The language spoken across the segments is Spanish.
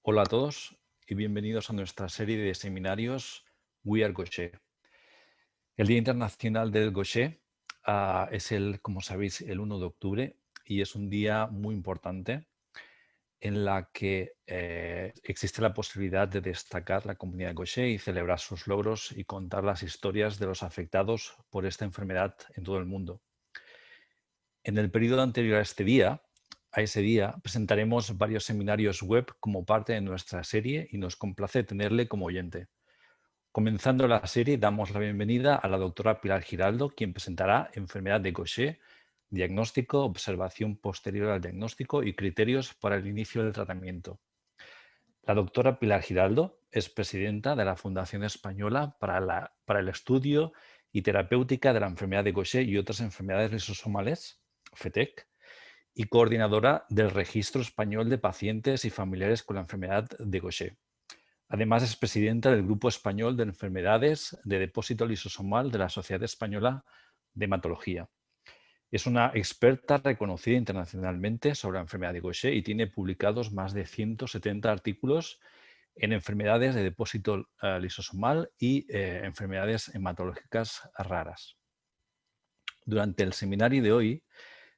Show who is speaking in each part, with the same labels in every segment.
Speaker 1: Hola a todos y bienvenidos a nuestra serie de seminarios We Are Gaucher. El Día Internacional del Gaucher es como sabéis, el 1 de octubre y es un día muy importante en la que existe la posibilidad de destacar la comunidad Gaucher y celebrar sus logros y contar las historias de los afectados por esta enfermedad en todo el mundo. En el periodo anterior a ese día, presentaremos varios seminarios web como parte de nuestra serie y nos complace tenerle como oyente. Comenzando la serie, damos la bienvenida a la doctora Pilar Giraldo, quien presentará enfermedad de Gaucher, diagnóstico, observación posterior al diagnóstico y criterios para el inicio del tratamiento. La doctora Pilar Giraldo es presidenta de la Fundación Española para el Estudio y Terapéutica de la Enfermedad de Gaucher y otras enfermedades lisosomales, FETEC, y coordinadora del Registro Español de Pacientes y Familiares con la Enfermedad de Gaucher. Además, es presidenta del Grupo Español de Enfermedades de Depósito Lisosomal de la Sociedad Española de Hematología. Es una experta reconocida internacionalmente sobre la enfermedad de Gaucher y tiene publicados más de 170 artículos en enfermedades de depósito lisosomal y enfermedades hematológicas raras. Durante el seminario de hoy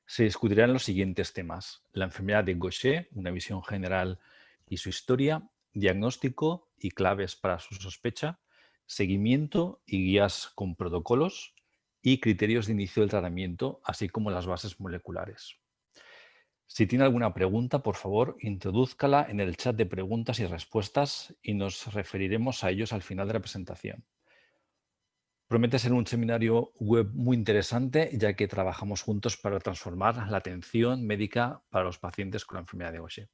Speaker 1: se discutirán los siguientes temas: la enfermedad de Gaucher, una visión general y su historia, diagnóstico y claves para su sospecha, seguimiento y guías con protocolos y criterios de inicio del tratamiento, así como las bases moleculares. Si tiene alguna pregunta, por favor, introdúzcala en el chat de preguntas y respuestas y nos referiremos a ellos al final de la presentación. Promete ser un seminario web muy interesante, ya que trabajamos juntos para transformar la atención médica para los pacientes con la enfermedad de Gaucher.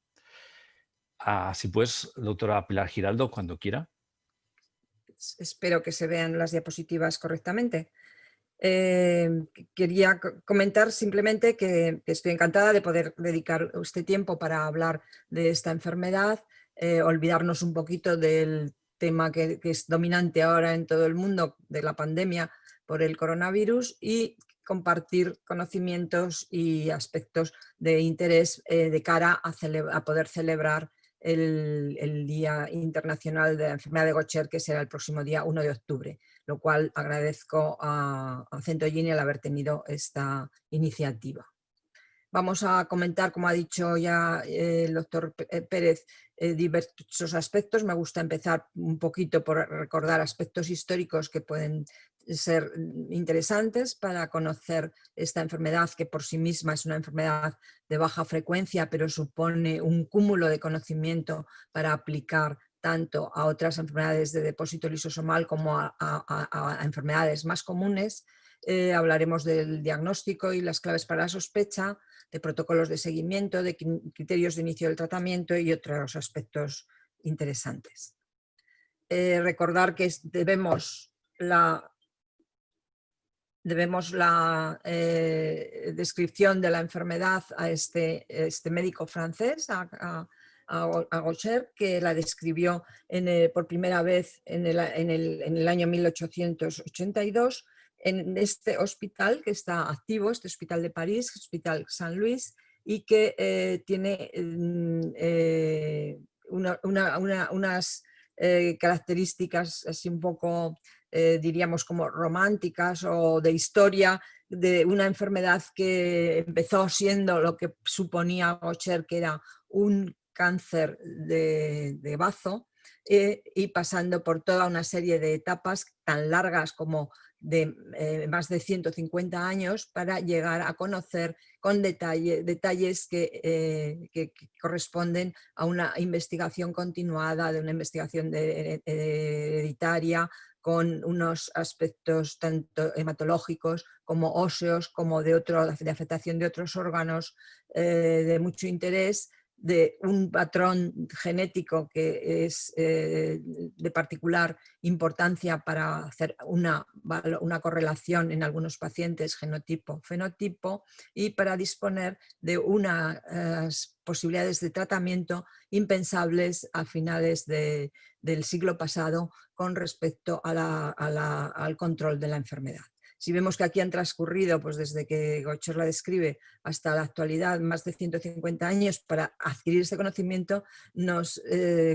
Speaker 1: Así pues, doctora Pilar Giraldo, cuando quiera.
Speaker 2: Espero que se vean las diapositivas correctamente. Quería comentar simplemente que estoy encantada de poder dedicar este tiempo para hablar de esta enfermedad, olvidarnos un poquito del tema que es dominante ahora en todo el mundo, de la pandemia por el coronavirus, y compartir conocimientos y aspectos de interés de cara a poder celebrar el Día Internacional de la Enfermedad de Gaucher, que será el próximo día 1 de octubre, lo cual agradezco a Centogini el haber tenido esta iniciativa. Vamos a comentar, como ha dicho ya el doctor Pérez, diversos aspectos. Me gusta empezar un poquito por recordar aspectos históricos que pueden ser interesantes para conocer esta enfermedad, que por sí misma es una enfermedad de baja frecuencia, pero supone un cúmulo de conocimiento para aplicar tanto a otras enfermedades de depósito lisosomal como a enfermedades más comunes. Hablaremos del diagnóstico y las claves para la sospecha, de protocolos de seguimiento, de criterios de inicio del tratamiento y otros aspectos interesantes. Recordar que debemos la descripción de la enfermedad a este médico francés, a Gaucher, que la describió por primera vez en el año 1882 en este hospital que está activo, este hospital de París, Hospital Saint Louis, y que tiene unas características así un poco, diríamos, como románticas o de historia de una enfermedad que empezó siendo lo que suponía Gaucher, que era un cáncer de bazo, y pasando por toda una serie de etapas tan largas como de más de 150 años para llegar a conocer con detalles que corresponden a una investigación continuada, de una investigación hereditaria, con unos aspectos tanto hematológicos como óseos, como de afectación de otros órganos de mucho interés, de un patrón genético que es de particular importancia para hacer una correlación en algunos pacientes genotipo-fenotipo, y para disponer de unas posibilidades de tratamiento impensables a finales del siglo pasado con respecto al control de la enfermedad. Si vemos que aquí han transcurrido, pues desde que Gaucher la describe hasta la actualidad, más de 150 años para adquirir este conocimiento, nos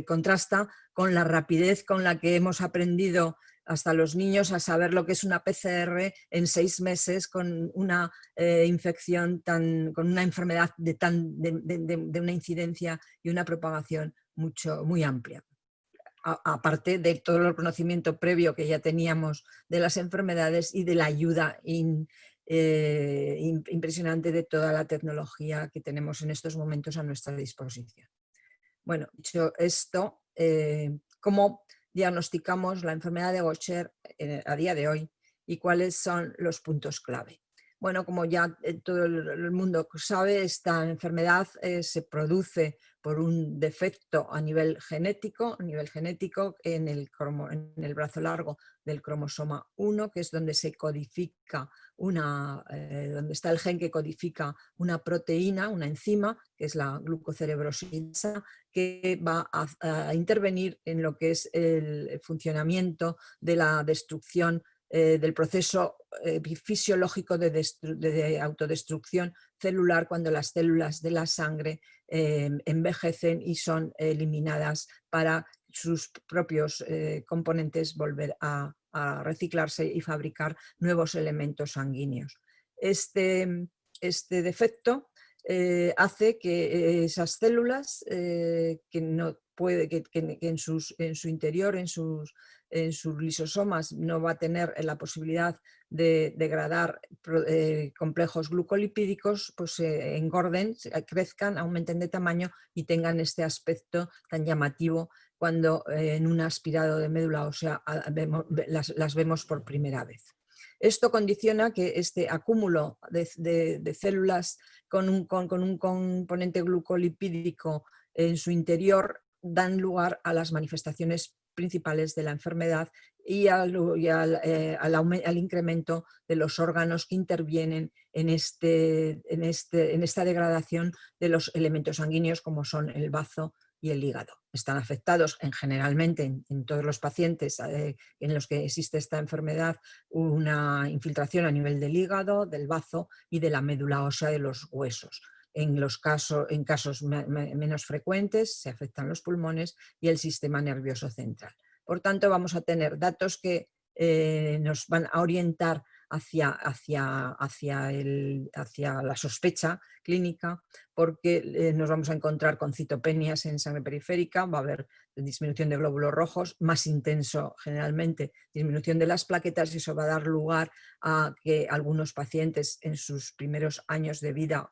Speaker 2: contrasta con la rapidez con la que hemos aprendido hasta los niños a saber lo que es una PCR en 6 meses con una infección con una enfermedad de una incidencia y una propagación muy amplia. Aparte de todo el conocimiento previo que ya teníamos de las enfermedades y de la ayuda impresionante de toda la tecnología que tenemos en estos momentos a nuestra disposición. Bueno, dicho esto, ¿cómo diagnosticamos la enfermedad de Gaucher a día de hoy y cuáles son los puntos clave? Bueno, como ya todo el mundo sabe, esta enfermedad se produce por un defecto a nivel genético en el brazo largo del cromosoma 1, que es donde se codifica donde está el gen que codifica una proteína, una enzima, que es la glucocerebrosidasa, que va a intervenir en lo que es el funcionamiento de la destrucción del proceso fisiológico de autodestrucción celular cuando las células de la sangre envejecen y son eliminadas para sus propios componentes volver a reciclarse y fabricar nuevos elementos sanguíneos. Este defecto hace que esas células que no puede, que en su interior, en sus lisosomas, no va a tener la posibilidad de degradar complejos glucolipídicos, pues se engorden, crezcan, aumenten de tamaño y tengan este aspecto tan llamativo cuando en un aspirado de médula ósea las vemos por primera vez. Esto condiciona que este acúmulo de células con un componente glucolipídico en su interior dan lugar a las manifestaciones principales de la enfermedad y al incremento de los órganos que intervienen en esta degradación de los elementos sanguíneos, como son el bazo y el hígado. Están afectados generalmente en todos los pacientes en los que existe esta enfermedad una infiltración a nivel del hígado, del bazo y de la médula ósea de los huesos. En casos menos frecuentes se afectan los pulmones y el sistema nervioso central. Por tanto, vamos a tener datos que nos van a orientar hacia la sospecha clínica, porque nos vamos a encontrar con citopenias en sangre periférica, va a haber disminución de glóbulos rojos, más intenso generalmente, disminución de las plaquetas, y eso va a dar lugar a que algunos pacientes en sus primeros años de vida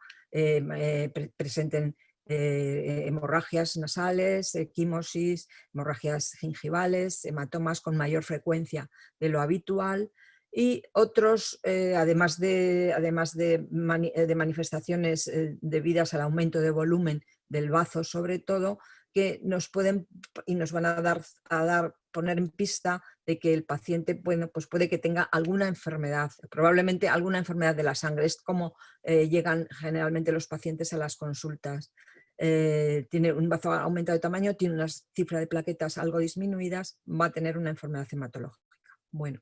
Speaker 2: presenten hemorragias nasales, equimosis, hemorragias gingivales, hematomas con mayor frecuencia de lo habitual, y otros, además de manifestaciones debidas al aumento de volumen del bazo sobre todo, que nos pueden y nos van a poner en pista de que el paciente, bueno, pues puede que tenga alguna enfermedad, probablemente alguna enfermedad de la sangre. Es como llegan generalmente los pacientes a las consultas. Tiene un bazo aumentado de tamaño, tiene una cifra de plaquetas algo disminuidas, va a tener una enfermedad hematológica. Bueno,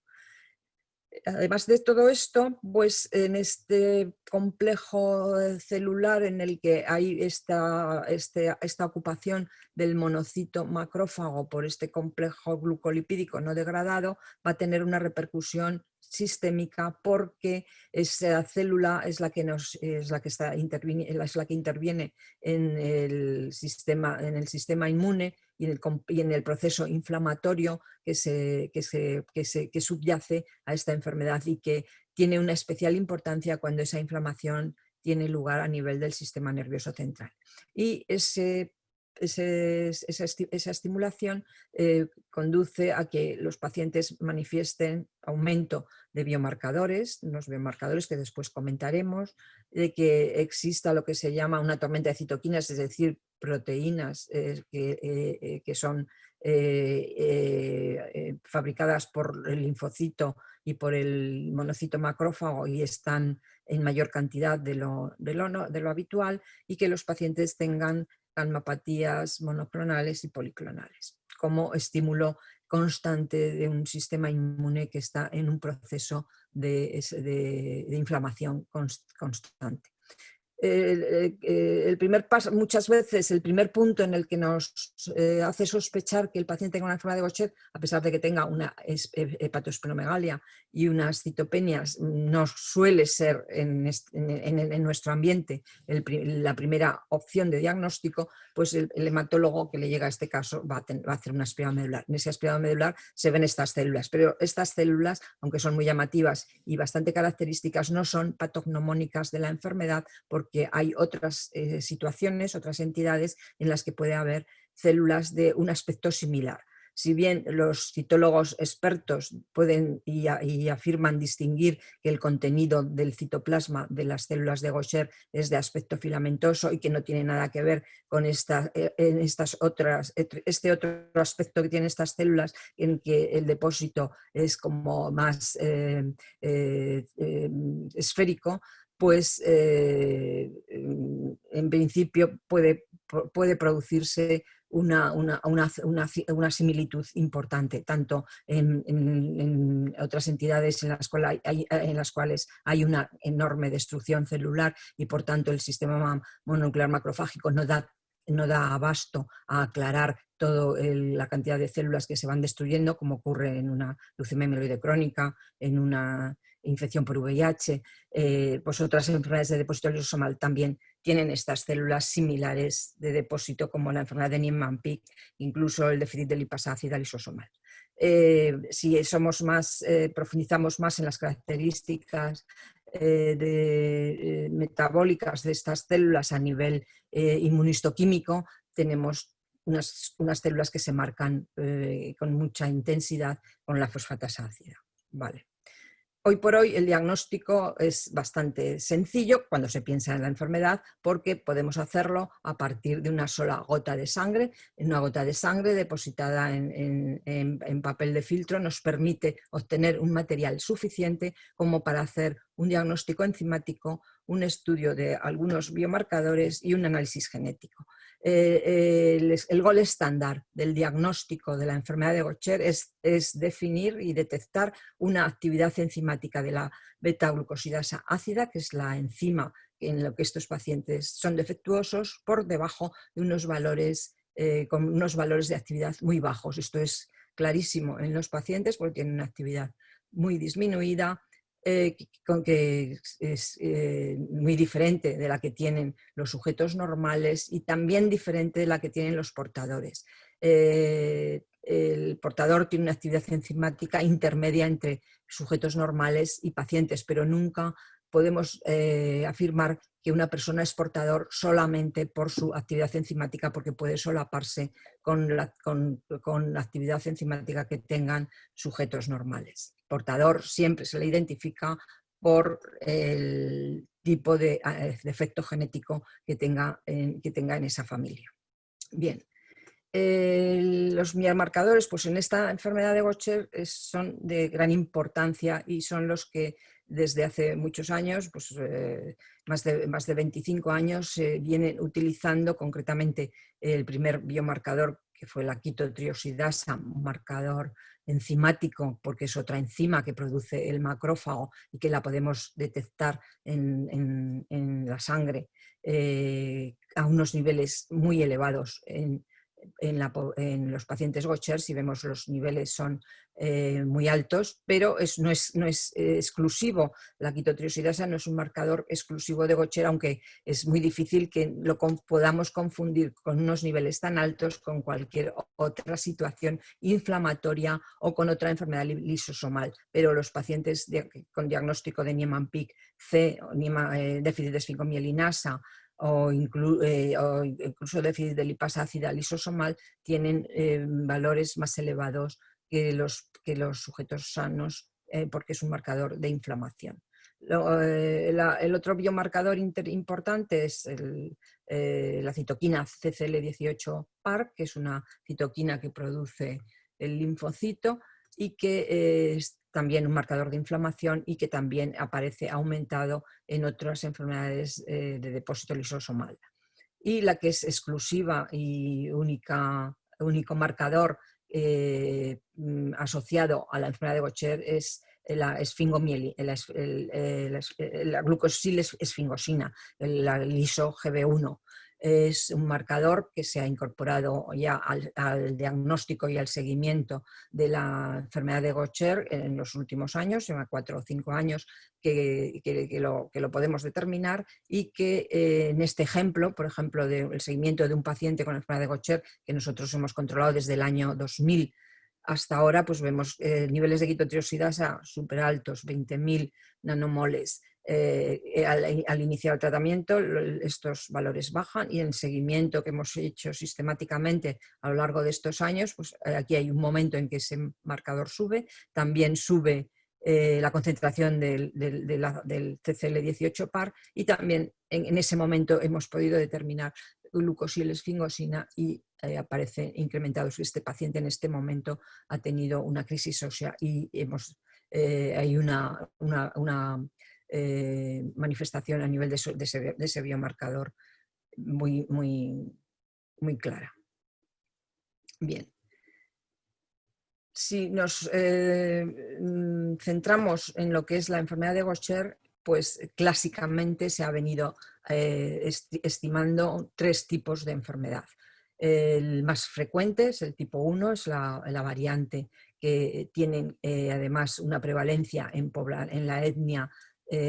Speaker 2: además de todo esto, pues en este complejo celular en el que hay esta ocupación del monocito macrófago por este complejo glucolipídico no degradado, va a tener una repercusión sistémica, porque esa célula es la que interviene en el sistema inmune y en el proceso inflamatorio que subyace a esta enfermedad, y que tiene una especial importancia cuando esa inflamación tiene lugar a nivel del sistema nervioso central. Y esa estimulación conduce a que los pacientes manifiesten aumento de biomarcadores, unos biomarcadores que después comentaremos, de que exista lo que se llama una tormenta de citoquinas, es decir, proteínas que son fabricadas por el linfocito y por el monocito macrófago y están en mayor cantidad de lo habitual, y que los pacientes tengan calmapatías monoclonales y policlonales como estímulo constante de un sistema inmune que está en un proceso de inflamación constante. El primer paso, muchas veces el primer punto en el que nos hace sospechar que el paciente tenga una enfermedad de Gaucher, a pesar de que tenga una hepatosplenomegalia y unas citopenias, no suele ser en nuestro ambiente la primera opción de diagnóstico, pues el hematólogo que le llega a este caso va a hacer una aspirado medular. En ese aspirado medular se ven estas células, pero estas células, aunque son muy llamativas y bastante características, no son patognomónicas de la enfermedad, porque hay otras situaciones, otras entidades en las que puede haber células de un aspecto similar. Si bien los citólogos expertos pueden y afirman distinguir que el contenido del citoplasma de las células de Gaucher es de aspecto filamentoso y que no tiene nada que ver con este otro aspecto que tienen estas células, en que el depósito es como más esférico, pues en principio puede producirse una similitud importante, tanto en otras entidades en las cuales hay una enorme destrucción celular y por tanto el sistema mononuclear macrofágico no da abasto a aclarar toda la cantidad de células que se van destruyendo, como ocurre en una leucemia mieloide crónica, en una infección por VIH, pues otras enfermedades de depósito lisosomal también tienen estas células similares de depósito, como la enfermedad de Niemann-Pick, incluso el déficit de lipasa ácida lisosomal. Si profundizamos más en las características metabólicas de estas células a nivel inmunistoquímico, tenemos unas células que se marcan con mucha intensidad con la fosfatasa ácida. Vale. Hoy por hoy el diagnóstico es bastante sencillo cuando se piensa en la enfermedad, porque podemos hacerlo a partir de una sola gota de sangre. Una gota de sangre depositada en papel de filtro nos permite obtener un material suficiente como para hacer un diagnóstico enzimático, un estudio de algunos biomarcadores y un análisis genético. El gol estándar del diagnóstico de la enfermedad de Gaucher es definir y detectar una actividad enzimática de la beta-glucosidasa ácida, que es la enzima en lo que estos pacientes son defectuosos, por debajo de unos valores, con unos valores de actividad muy bajos. Esto es clarísimo en los pacientes porque tienen una actividad muy disminuida, que es muy diferente de la que tienen los sujetos normales y también diferente de la que tienen los portadores. El portador tiene una actividad enzimática intermedia entre sujetos normales y pacientes, pero nunca podemos afirmar que una persona es portador solamente por su actividad enzimática, porque puede solaparse con la actividad enzimática que tengan sujetos normales. Portador siempre se le identifica por el tipo de defecto genético que tenga en esa familia. Bien. Los biomarcadores, pues en esta enfermedad de Gaucher son de gran importancia y son los que desde hace muchos años, pues más de 25 años, se vienen utilizando. Concretamente el primer biomarcador, que fue la quitotriosidasa, un marcador enzimático, porque es otra enzima que produce el macrófago y que la podemos detectar en la sangre a unos niveles muy elevados en los pacientes Gaucher. Si vemos, los niveles son muy altos, pero no es exclusivo. La quitotriosidasa no es un marcador exclusivo de Gaucher, aunque es muy difícil que lo podamos confundir con unos niveles tan altos con cualquier otra situación inflamatoria o con otra enfermedad lisosomal. Pero los pacientes con diagnóstico de Niemann-Pick C, déficit de esfingomielinasa, o incluso déficit de lipasa ácida lisosomal, tienen valores más elevados que los sujetos sanos, porque es un marcador de inflamación. El otro biomarcador importante es la citoquina CCL18-PAR, que es una citoquina que produce el linfocito y que es también un marcador de inflamación y que también aparece aumentado en otras enfermedades de depósito lisosomal. Y la que es exclusiva y único marcador asociado a la enfermedad de Gaucher es la la glucosil esfingosina, la liso-GB1. Es un marcador que se ha incorporado ya al diagnóstico y al seguimiento de la enfermedad de Gaucher en los últimos años, en 4 o 5 años que lo podemos determinar, y que en este ejemplo, por ejemplo, del seguimiento de un paciente con enfermedad de Gaucher, que nosotros hemos controlado desde el año 2000 hasta ahora, pues vemos niveles de ketotirosidasa súper altos, 20.000 nanomoles. Al iniciar el tratamiento estos valores bajan, y en el seguimiento que hemos hecho sistemáticamente a lo largo de estos años, pues aquí hay un momento en que ese marcador sube, también sube la concentración del CCL18 PAR, y también en ese momento hemos podido determinar glucosil esfingosina y aparece incrementado. Este paciente en este momento ha tenido una crisis ósea y hay una manifestación a nivel de ese biomarcador muy, muy, muy clara. Bien. Si nos centramos en lo que es la enfermedad de Gaucher, pues clásicamente se ha venido estimando 3 tipos de enfermedad. El más frecuente es el tipo 1, es la variante que tienen además una prevalencia en la etnia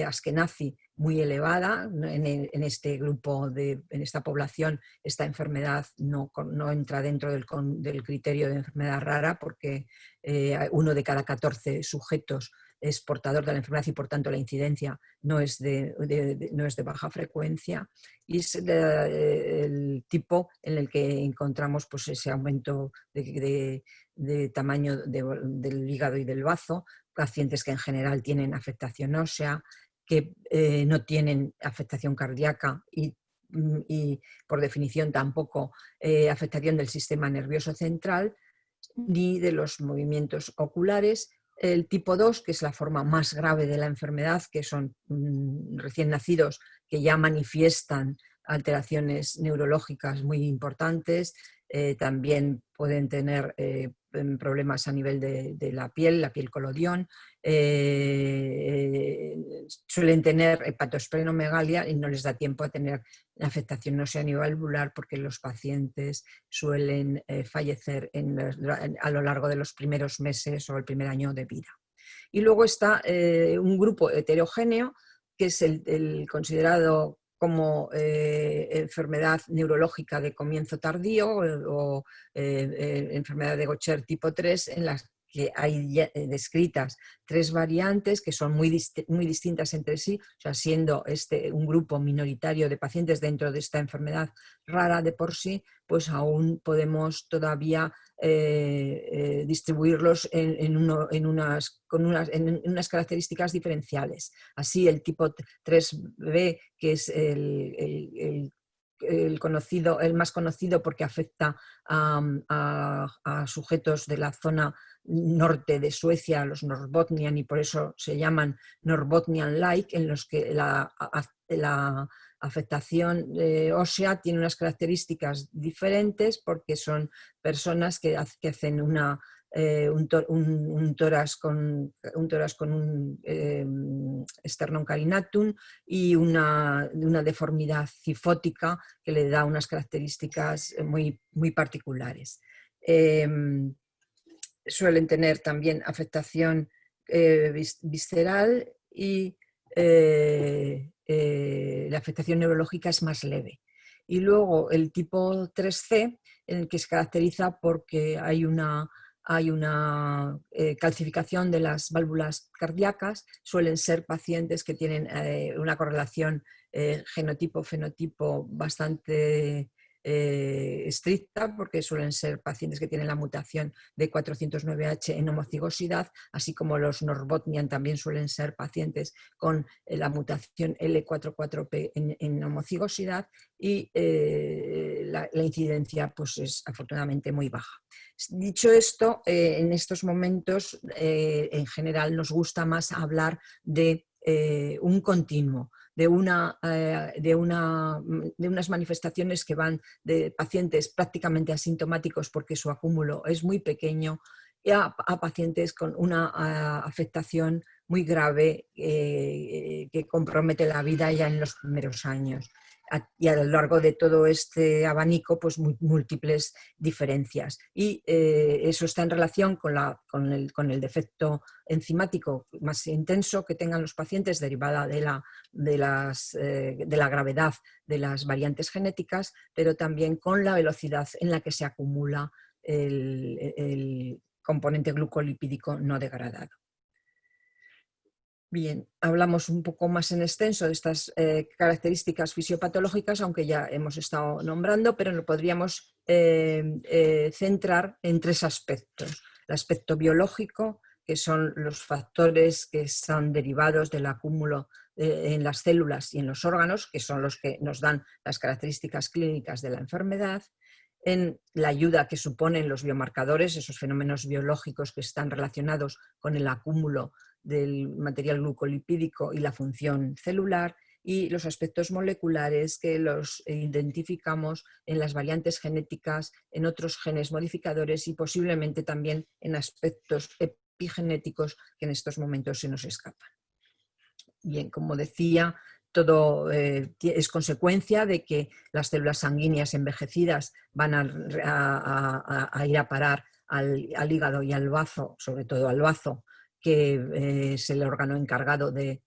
Speaker 2: askenazi muy elevada. En este grupo, en esta población, esta enfermedad no entra dentro del criterio de enfermedad rara, porque 1 de cada 14 sujetos es portador de la enfermedad y por tanto la incidencia no es de baja frecuencia, y es el tipo en el que encontramos pues, ese aumento de tamaño del hígado y del bazo, pacientes que en general tienen afectación ósea, que no tienen afectación cardíaca y por definición tampoco afectación del sistema nervioso central ni de los movimientos oculares. El tipo 2, que es la forma más grave de la enfermedad, que son recién nacidos que ya manifiestan alteraciones neurológicas muy importantes. También pueden tener problemas a nivel de la piel colodión. Suelen tener hepatosplenomegalia y no les da tiempo a tener afectación ósea ni valvular, porque los pacientes suelen fallecer a lo largo de los primeros meses o el primer año de vida. Y luego está un grupo heterogéneo, que es el considerado como enfermedad neurológica de comienzo tardío o enfermedad de Gaucher tipo 3, en las que hay descritas 3 variantes que son muy distintas entre sí, o sea, siendo un grupo minoritario de pacientes dentro de esta enfermedad rara de por sí, pues aún podemos todavía distribuirlos con unas características diferenciales. Así, el tipo 3B, que es el más conocido porque afecta a sujetos de la zona norte de Suecia, los Norrbottnian, y por eso se llaman Norrbottnian-like, en los que la afectación ósea tiene unas características diferentes, porque son personas que hacen un tórax con un sternum carinatum y una deformidad cifótica que le da unas características muy, muy particulares. Suelen tener también afectación visceral, y la afectación neurológica es más leve. Y luego el tipo 3C, en el que se caracteriza porque hay una calcificación de las válvulas cardíacas. Suelen ser pacientes que tienen una correlación genotipo-fenotipo bastante estricta, porque suelen ser pacientes que tienen la mutación de 409H en homocigosidad, así como los Norrbottnian también suelen ser pacientes con la mutación L44P en homocigosidad, y la incidencia pues es afortunadamente muy baja. Dicho esto, en estos momentos en general nos gusta más hablar de un continuo, de unas manifestaciones que van de pacientes prácticamente asintomáticos porque su acúmulo es muy pequeño, a pacientes con una afectación muy grave que compromete la vida ya en los primeros años. Y a lo largo de todo este abanico, pues múltiples diferencias. Y eso está en relación con el defecto enzimático más intenso que tengan los pacientes derivada de la gravedad de las variantes genéticas, pero también con la velocidad en la que se acumula el componente glucolipídico no degradado. Bien, hablamos un poco más en extenso de estas características fisiopatológicas, aunque ya hemos estado nombrando, pero lo podríamos centrar en tres aspectos. El aspecto biológico, que son los factores que están derivados del acúmulo en las células y en los órganos, que son los que nos dan las características clínicas de la enfermedad. En la ayuda que suponen los biomarcadores, esos fenómenos biológicos que están relacionados con el acúmulo del material glucolipídico y la función celular, y los aspectos moleculares que los identificamos en las variantes genéticas, en otros genes modificadores y posiblemente también en aspectos epigenéticos que en estos momentos se nos escapan. Bien, como decía, todo es consecuencia de que las células sanguíneas envejecidas van a ir a parar al hígado y al bazo, sobre todo al bazo, que es el órgano encargado de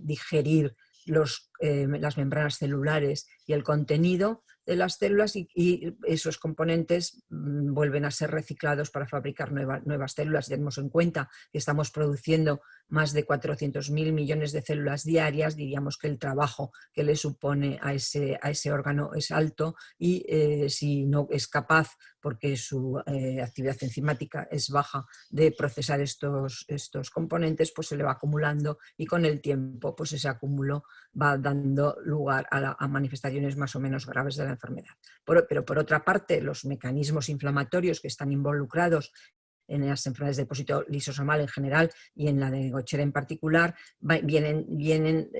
Speaker 2: digerir las membranas celulares y el contenido de las células, y esos componentes vuelven a ser reciclados para fabricar nuevas células. Tenemos en cuenta que estamos produciendo más de 400.000 millones de células diarias. Diríamos que el trabajo que le supone a ese órgano es alto, y si no es capaz, porque su actividad enzimática es baja, de procesar estos componentes, pues se le va acumulando, y con el tiempo pues ese acúmulo va dando lugar a manifestaciones más o menos graves de la enfermedad. Pero por otra parte, los mecanismos inflamatorios que están involucrados en las enfermedades de depósito lisosomal en general y en la de Gaucher en particular, vienen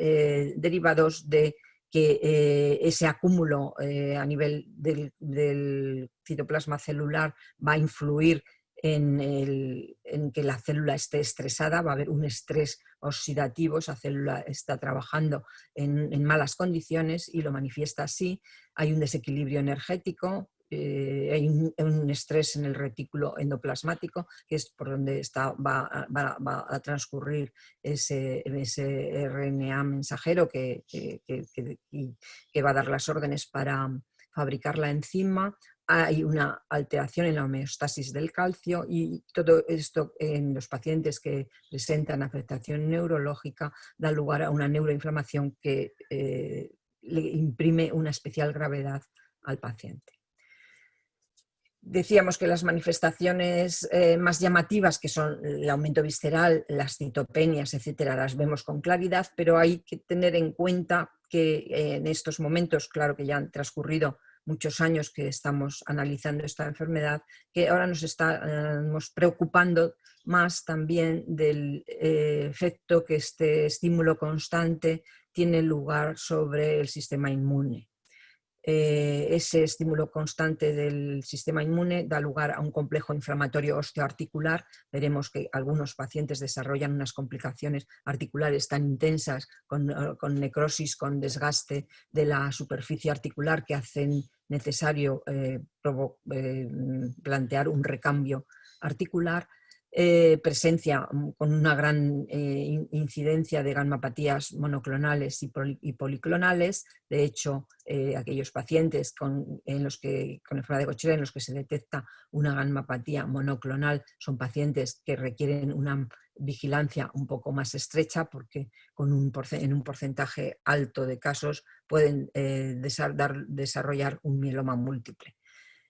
Speaker 2: derivados de que ese acúmulo a nivel del citoplasma celular va a influir en que la célula esté estresada, va a haber un estrés oxidativo, esa célula está trabajando en malas condiciones y lo manifiesta así. Hay un desequilibrio energético, hay un estrés en el retículo endoplasmático, que es por donde va a transcurrir ese RNA mensajero que va a dar las órdenes para fabricar la enzima. Hay una alteración en la homeostasis del calcio, y todo esto en los pacientes que presentan afectación neurológica da lugar a una neuroinflamación que le imprime una especial gravedad al paciente. Decíamos que las manifestaciones más llamativas, que son el aumento visceral, las citopenias, etcétera, las vemos con claridad, pero hay que tener en cuenta que en estos momentos, claro que ya han transcurrido muchos años que estamos analizando esta enfermedad, que ahora nos estamos preocupando más también del efecto que este estímulo constante tiene lugar sobre el sistema inmune. Ese estímulo constante del sistema inmune da lugar a un complejo inflamatorio osteoarticular. Veremos que algunos pacientes desarrollan unas complicaciones articulares tan intensas con necrosis, con desgaste de la superficie articular, que hacen necesario plantear un recambio articular. Presencia con una gran incidencia de gammapatías monoclonales y policlonales. De hecho, aquellos pacientes con enfermedad de Gaucher en los que se detecta una gammapatía monoclonal son pacientes que requieren una vigilancia un poco más estrecha, porque en un porcentaje alto de casos pueden desarrollar un mieloma múltiple.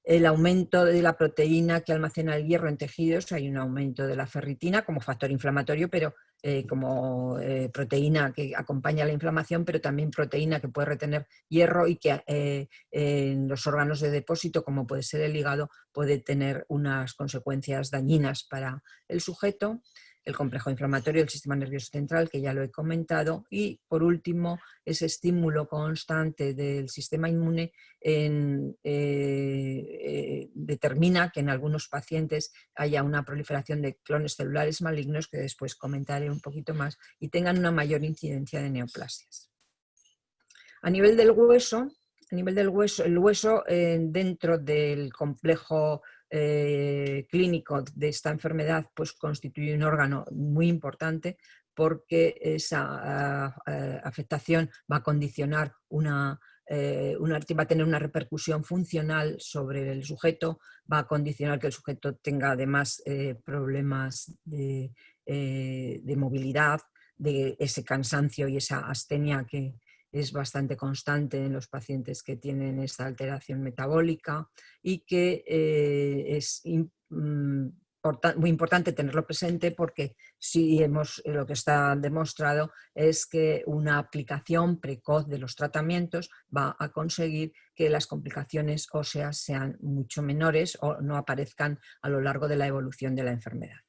Speaker 2: El aumento de la proteína que almacena el hierro en tejidos, hay un aumento de la ferritina como factor inflamatorio, pero como proteína que acompaña la inflamación, pero también proteína que puede retener hierro y que en los órganos de depósito, como puede ser el hígado, puede tener unas consecuencias dañinas para el sujeto. el complejo inflamatorio del sistema nervioso central, que ya lo he comentado, y por último, ese estímulo constante del sistema inmune determina que en algunos pacientes haya una proliferación de clones celulares malignos, que después comentaré un poquito más, y tengan una mayor incidencia de neoplasias. A nivel del hueso, el hueso dentro del complejo clínico de esta enfermedad pues constituye un órgano muy importante, porque esa afectación va a condicionar va a tener una repercusión funcional sobre el sujeto, va a condicionar que el sujeto tenga además problemas de movilidad, de ese cansancio y esa astenia que es bastante constante en los pacientes que tienen esta alteración metabólica, y que es muy importante tenerlo presente, porque lo que está demostrado es que una aplicación precoz de los tratamientos va a conseguir que las complicaciones óseas sean mucho menores o no aparezcan a lo largo de la evolución de la enfermedad.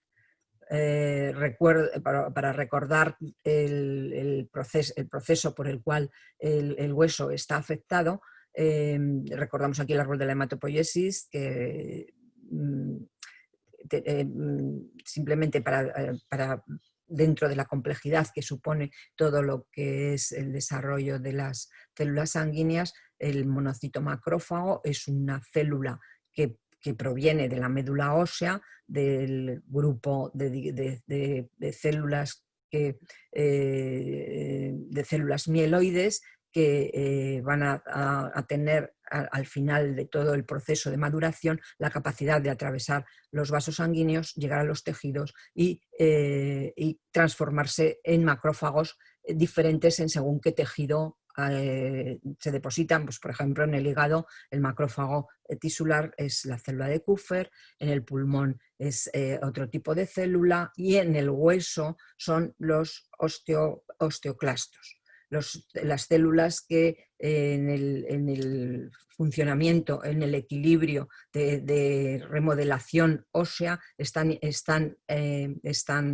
Speaker 2: Para recordar el proceso por el cual el hueso está afectado, recordamos aquí el árbol de la hematopoiesis, que simplemente para dentro de la complejidad que supone todo lo que es el desarrollo de las células sanguíneas, el monocito macrófago es una célula que proviene de la médula ósea, del grupo de células de células mieloides, que van a tener al final de todo el proceso de maduración la capacidad de atravesar los vasos sanguíneos, llegar a los tejidos y transformarse en macrófagos diferentes en según qué tejido se depositan. Pues, por ejemplo, en el hígado el macrófago tisular es la célula de Kupffer, en el pulmón es otro tipo de célula, y en el hueso son los osteoclastos. Las células que en el funcionamiento, en el equilibrio de remodelación ósea están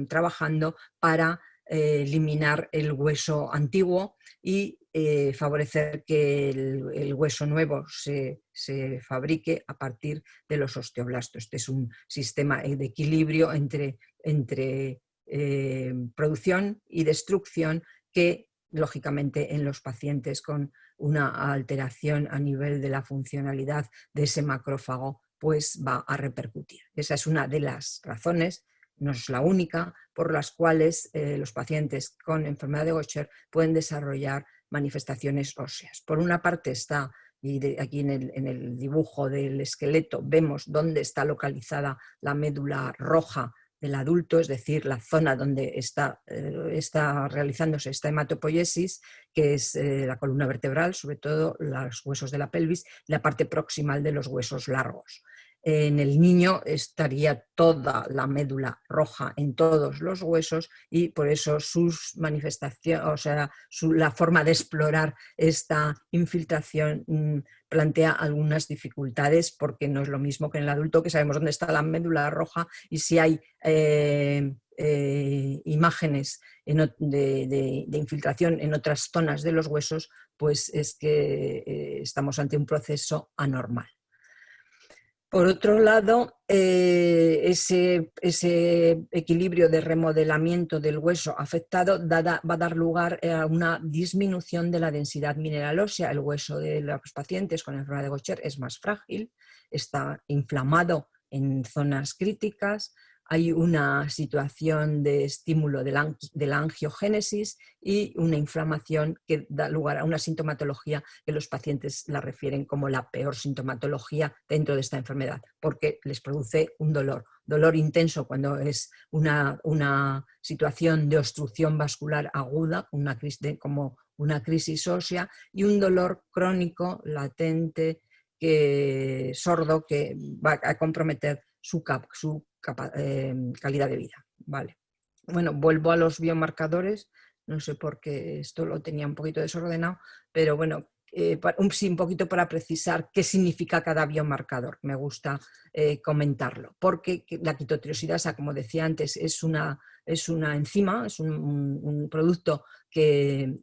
Speaker 2: trabajando para eliminar el hueso antiguo y favorecer que el hueso nuevo se fabrique a partir de los osteoblastos. Este es un sistema de equilibrio entre producción y destrucción que, lógicamente, en los pacientes con una alteración a nivel de la funcionalidad de ese macrófago, pues va a repercutir. Esa es una de las razones, no es la única, por las cuales los pacientes con enfermedad de Gaucher pueden desarrollar manifestaciones óseas. Por una parte está, y aquí en el dibujo del esqueleto vemos dónde está localizada la médula roja del adulto, es decir, la zona donde está realizándose esta hematopoiesis, que es la columna vertebral, sobre todo los huesos de la pelvis, la parte proximal de los huesos largos. En el niño estaría toda la médula roja en todos los huesos, y por eso sus manifestaciones, o sea, la forma de explorar esta infiltración plantea algunas dificultades, porque no es lo mismo que en el adulto, que sabemos dónde está la médula roja, y si hay imágenes de infiltración en otras zonas de los huesos, pues es que estamos ante un proceso anormal. Por otro lado, ese equilibrio de remodelamiento del hueso afectado va a dar lugar a una disminución de la densidad mineral ósea. El hueso de los pacientes con enfermedad de Gaucher es más frágil, está inflamado en zonas críticas, hay una situación de estímulo de la angiogénesis y una inflamación que da lugar a una sintomatología que los pacientes la refieren como la peor sintomatología dentro de esta enfermedad, porque les produce un dolor intenso cuando es una situación de obstrucción vascular aguda, como una crisis ósea, y un dolor crónico, latente, sordo, que va a comprometer su calidad de vida. Vale. Bueno, vuelvo a los biomarcadores, no sé por qué esto lo tenía un poquito desordenado, pero bueno, sí, un poquito para precisar qué significa cada biomarcador. Me gusta comentarlo, porque la quitotriosidasa, como decía antes, es una enzima, es un producto que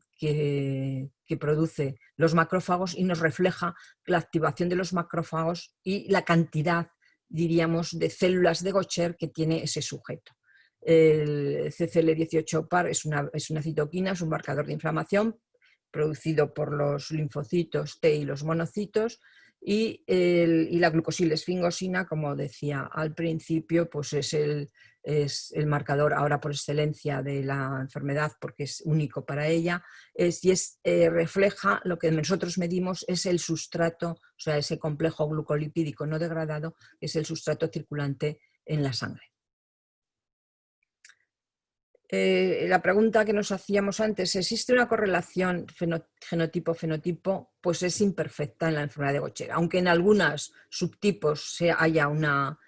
Speaker 2: produce los macrófagos y nos refleja la activación de los macrófagos y la cantidad, diríamos, de células de Gaucher que tiene ese sujeto. El CCL18-PAR es una citoquina, es un marcador de inflamación producido por los linfocitos T y los monocitos, y la glucosilesfingosina, como decía al principio, pues es el marcador ahora por excelencia de la enfermedad porque es único para ella, refleja lo que nosotros medimos es el sustrato, o sea, ese complejo glucolipídico no degradado, es el sustrato circulante en la sangre. La pregunta que nos hacíamos antes, ¿existe una correlación genotipo-fenotipo? Pues es imperfecta en la enfermedad de Gaucher, aunque en algunos subtipos haya una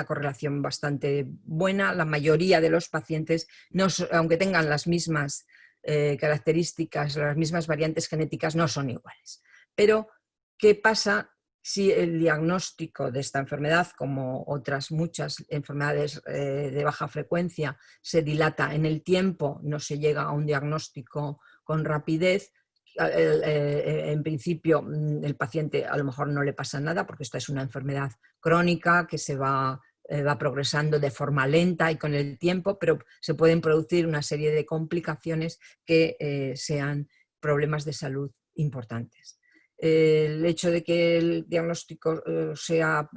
Speaker 2: correlación bastante buena. La mayoría de los pacientes, aunque tengan las mismas características, las mismas variantes genéticas, no son iguales. Pero, ¿qué pasa si el diagnóstico de esta enfermedad, como otras muchas enfermedades de baja frecuencia, se dilata en el tiempo, no se llega a un diagnóstico con rapidez? En principio, el paciente a lo mejor no le pasa nada porque esta es una enfermedad crónica que se va progresando de forma lenta y con el tiempo, pero se pueden producir una serie de complicaciones que sean problemas de salud importantes. El hecho de que el diagnóstico no sea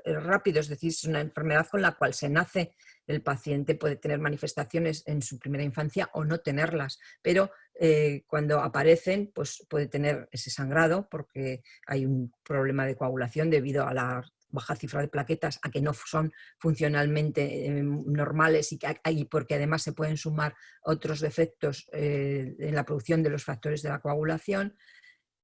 Speaker 2: rápido, es decir, es una enfermedad con la cual se nace, el paciente puede tener manifestaciones en su primera infancia o no tenerlas, pero cuando aparecen, pues puede tener ese sangrado porque hay un problema de coagulación debido a la baja cifra de plaquetas, a que no son funcionalmente normales y porque además se pueden sumar otros defectos en la producción de los factores de la coagulación.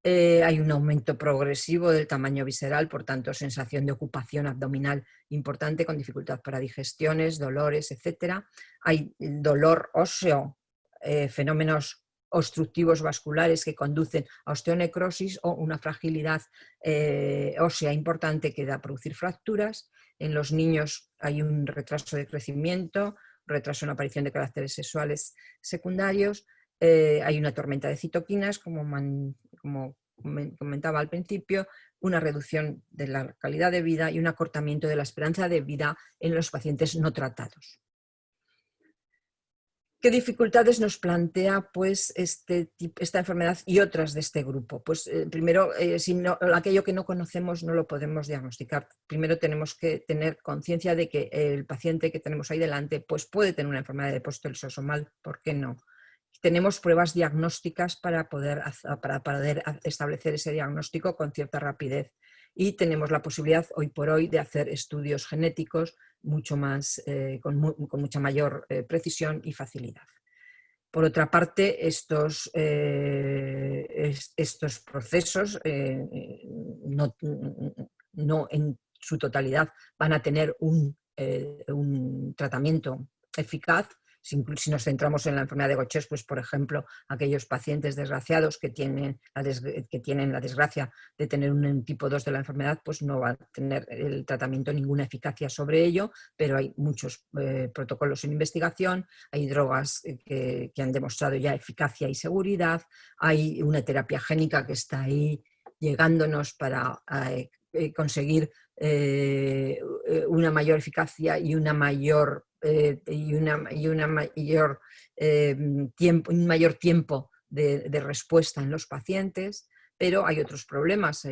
Speaker 2: Hay un aumento progresivo del tamaño visceral, por tanto, sensación de ocupación abdominal importante con dificultad para digestiones, dolores, etc. Hay dolor óseo, fenómenos obstructivos vasculares que conducen a osteonecrosis o una fragilidad ósea importante que da a producir fracturas. En los niños hay un retraso de crecimiento, retraso en la aparición de caracteres sexuales secundarios. Hay una tormenta de citoquinas, como comentaba al principio, una reducción de la calidad de vida y un acortamiento de la esperanza de vida en los pacientes no tratados. ¿Qué dificultades nos plantea pues, esta enfermedad y otras de este grupo? Pues primero, aquello que no conocemos no lo podemos diagnosticar. Primero tenemos que tener conciencia de que el paciente que tenemos ahí delante pues, puede tener una enfermedad de depósito lisosomal, ¿por qué no? Tenemos pruebas diagnósticas para poder establecer ese diagnóstico con cierta rapidez y tenemos la posibilidad hoy por hoy de hacer estudios genéticos con mucha mayor precisión y facilidad. Por otra parte, estos procesos no en su totalidad van a tener un tratamiento eficaz. Si nos centramos en la enfermedad de Gaucher, pues por ejemplo, aquellos pacientes desgraciados que tienen la desgracia de tener un tipo 2 de la enfermedad, pues no va a tener el tratamiento ninguna eficacia sobre ello, pero hay muchos protocolos en investigación, hay drogas que han demostrado ya eficacia y seguridad, hay una terapia génica que está ahí llegándonos para conseguir una mayor eficacia y un mayor tiempo de respuesta en los pacientes, pero hay otros problemas,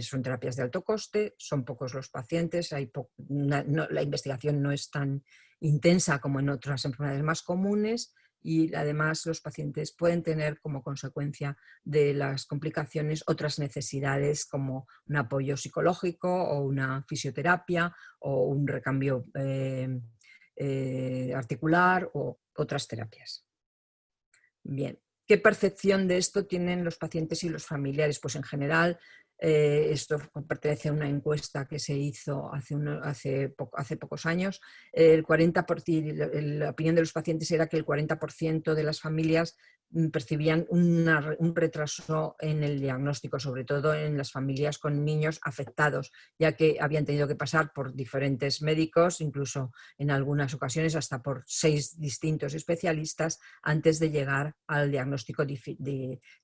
Speaker 2: son terapias de alto coste, son pocos los pacientes, la investigación no es tan intensa como en otras enfermedades más comunes y además los pacientes pueden tener como consecuencia de las complicaciones otras necesidades como un apoyo psicológico o una fisioterapia o un recambio articular o otras terapias. Bien, ¿qué percepción de esto tienen los pacientes y los familiares? Pues en general Esto pertenece a una encuesta que se hizo hace pocos años. El 40%, la opinión de los pacientes era que el 40% de las familias percibían un retraso en el diagnóstico, sobre todo en las familias con niños afectados, ya que habían tenido que pasar por diferentes médicos, incluso en algunas ocasiones hasta por 6 distintos especialistas antes de llegar al diagnóstico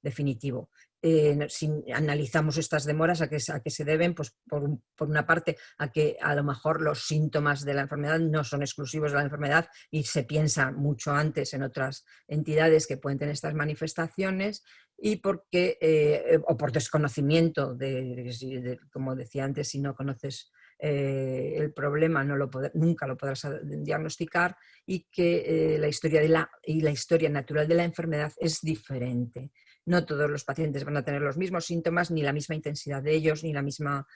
Speaker 2: definitivo. Si analizamos estas demoras, ¿a qué se deben? Pues por una parte a que a lo mejor los síntomas de la enfermedad no son exclusivos de la enfermedad y se piensa mucho antes en otras entidades que pueden tener estas manifestaciones, y porque, o por desconocimiento como decía antes, si no conoces el problema nunca lo podrás diagnosticar, y que la historia natural de la enfermedad es diferente. No todos los pacientes van a tener los mismos síntomas, ni la misma intensidad de ellos, ni la misma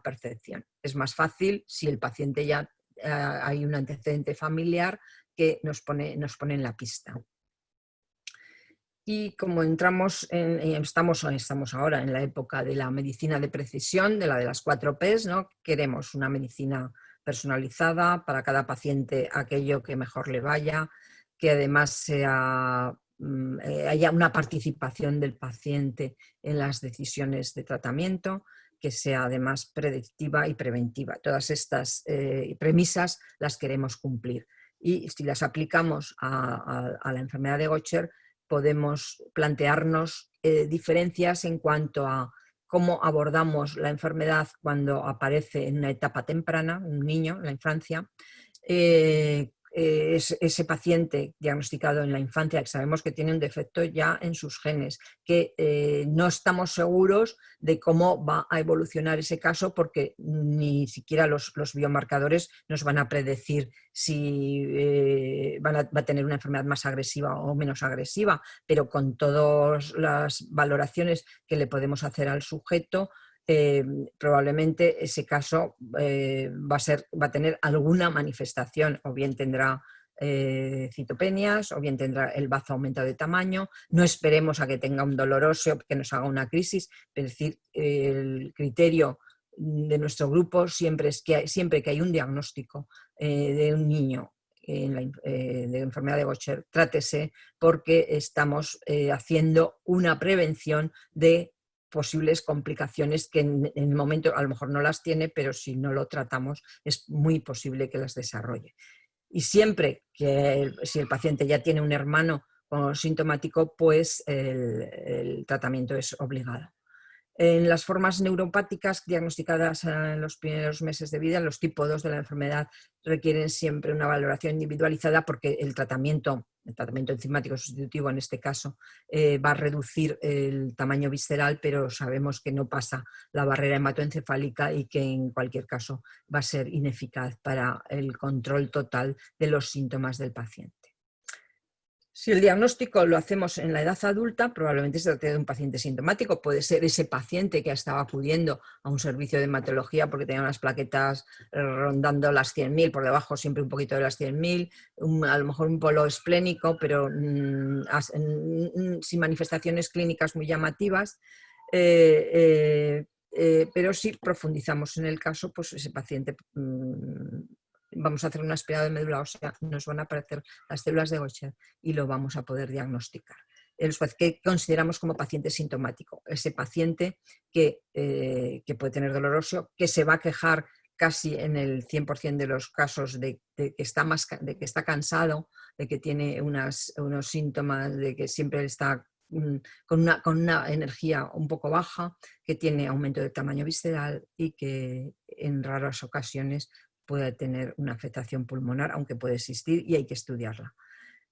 Speaker 2: percepción. Es más fácil si el paciente ya hay un antecedente familiar que nos pone en la pista. Y como estamos ahora en la época de la medicina de precisión, de las 4 Ps, ¿no? Queremos una medicina personalizada para cada paciente, aquello que mejor le vaya, que además haya una participación del paciente en las decisiones de tratamiento, que sea además predictiva y preventiva. Todas estas premisas las queremos cumplir. Y si las aplicamos a la enfermedad de Gaucher, podemos plantearnos diferencias en cuanto a cómo abordamos la enfermedad cuando aparece en una etapa temprana, un niño en la infancia. Ese paciente diagnosticado en la infancia, que sabemos que tiene un defecto ya en sus genes, que no estamos seguros de cómo va a evolucionar ese caso, porque ni siquiera los biomarcadores nos van a predecir si va a tener una enfermedad más agresiva o menos agresiva, pero con todas las valoraciones que le podemos hacer al sujeto, probablemente ese caso va a tener alguna manifestación, o bien tendrá citopenias, o bien tendrá el bazo aumentado de tamaño. No esperemos a que tenga un dolor óseo que nos haga una crisis, es decir, el criterio de nuestro grupo siempre es que siempre que hay un diagnóstico de un niño de enfermedad de Gaucher, trátese, porque estamos haciendo una prevención de posibles complicaciones que en el momento a lo mejor no las tiene, pero si no lo tratamos es muy posible que las desarrolle. Y siempre que si el paciente ya tiene un hermano sintomático, pues el tratamiento es obligado. En las formas neuropáticas diagnosticadas en los primeros meses de vida, los tipo 2 de la enfermedad requieren siempre una valoración individualizada, porque el tratamiento enzimático sustitutivo en este caso va a reducir el tamaño visceral, pero sabemos que no pasa la barrera hematoencefálica y que en cualquier caso va a ser ineficaz para el control total de los síntomas del paciente. Si el diagnóstico lo hacemos en la edad adulta, probablemente se trate de un paciente sintomático. Puede ser ese paciente que estaba acudiendo a un servicio de hematología porque tenía unas plaquetas rondando las 100.000, por debajo siempre un poquito de las 100.000, a lo mejor un polo esplénico, pero sin manifestaciones clínicas muy llamativas. Pero si profundizamos en el caso, pues ese paciente vamos a hacer un aspirado de médula ósea, nos van a aparecer las células de Gaucher y lo vamos a poder diagnosticar. ¿Qué consideramos como paciente sintomático? Ese paciente que puede tener dolor óseo, que se va a quejar casi en el 100% de los casos de que está cansado, de que tiene unos síntomas, de que siempre está con una energía un poco baja, que tiene aumento de tamaño visceral y que en raras ocasiones puede tener una afectación pulmonar, aunque puede existir y hay que estudiarla.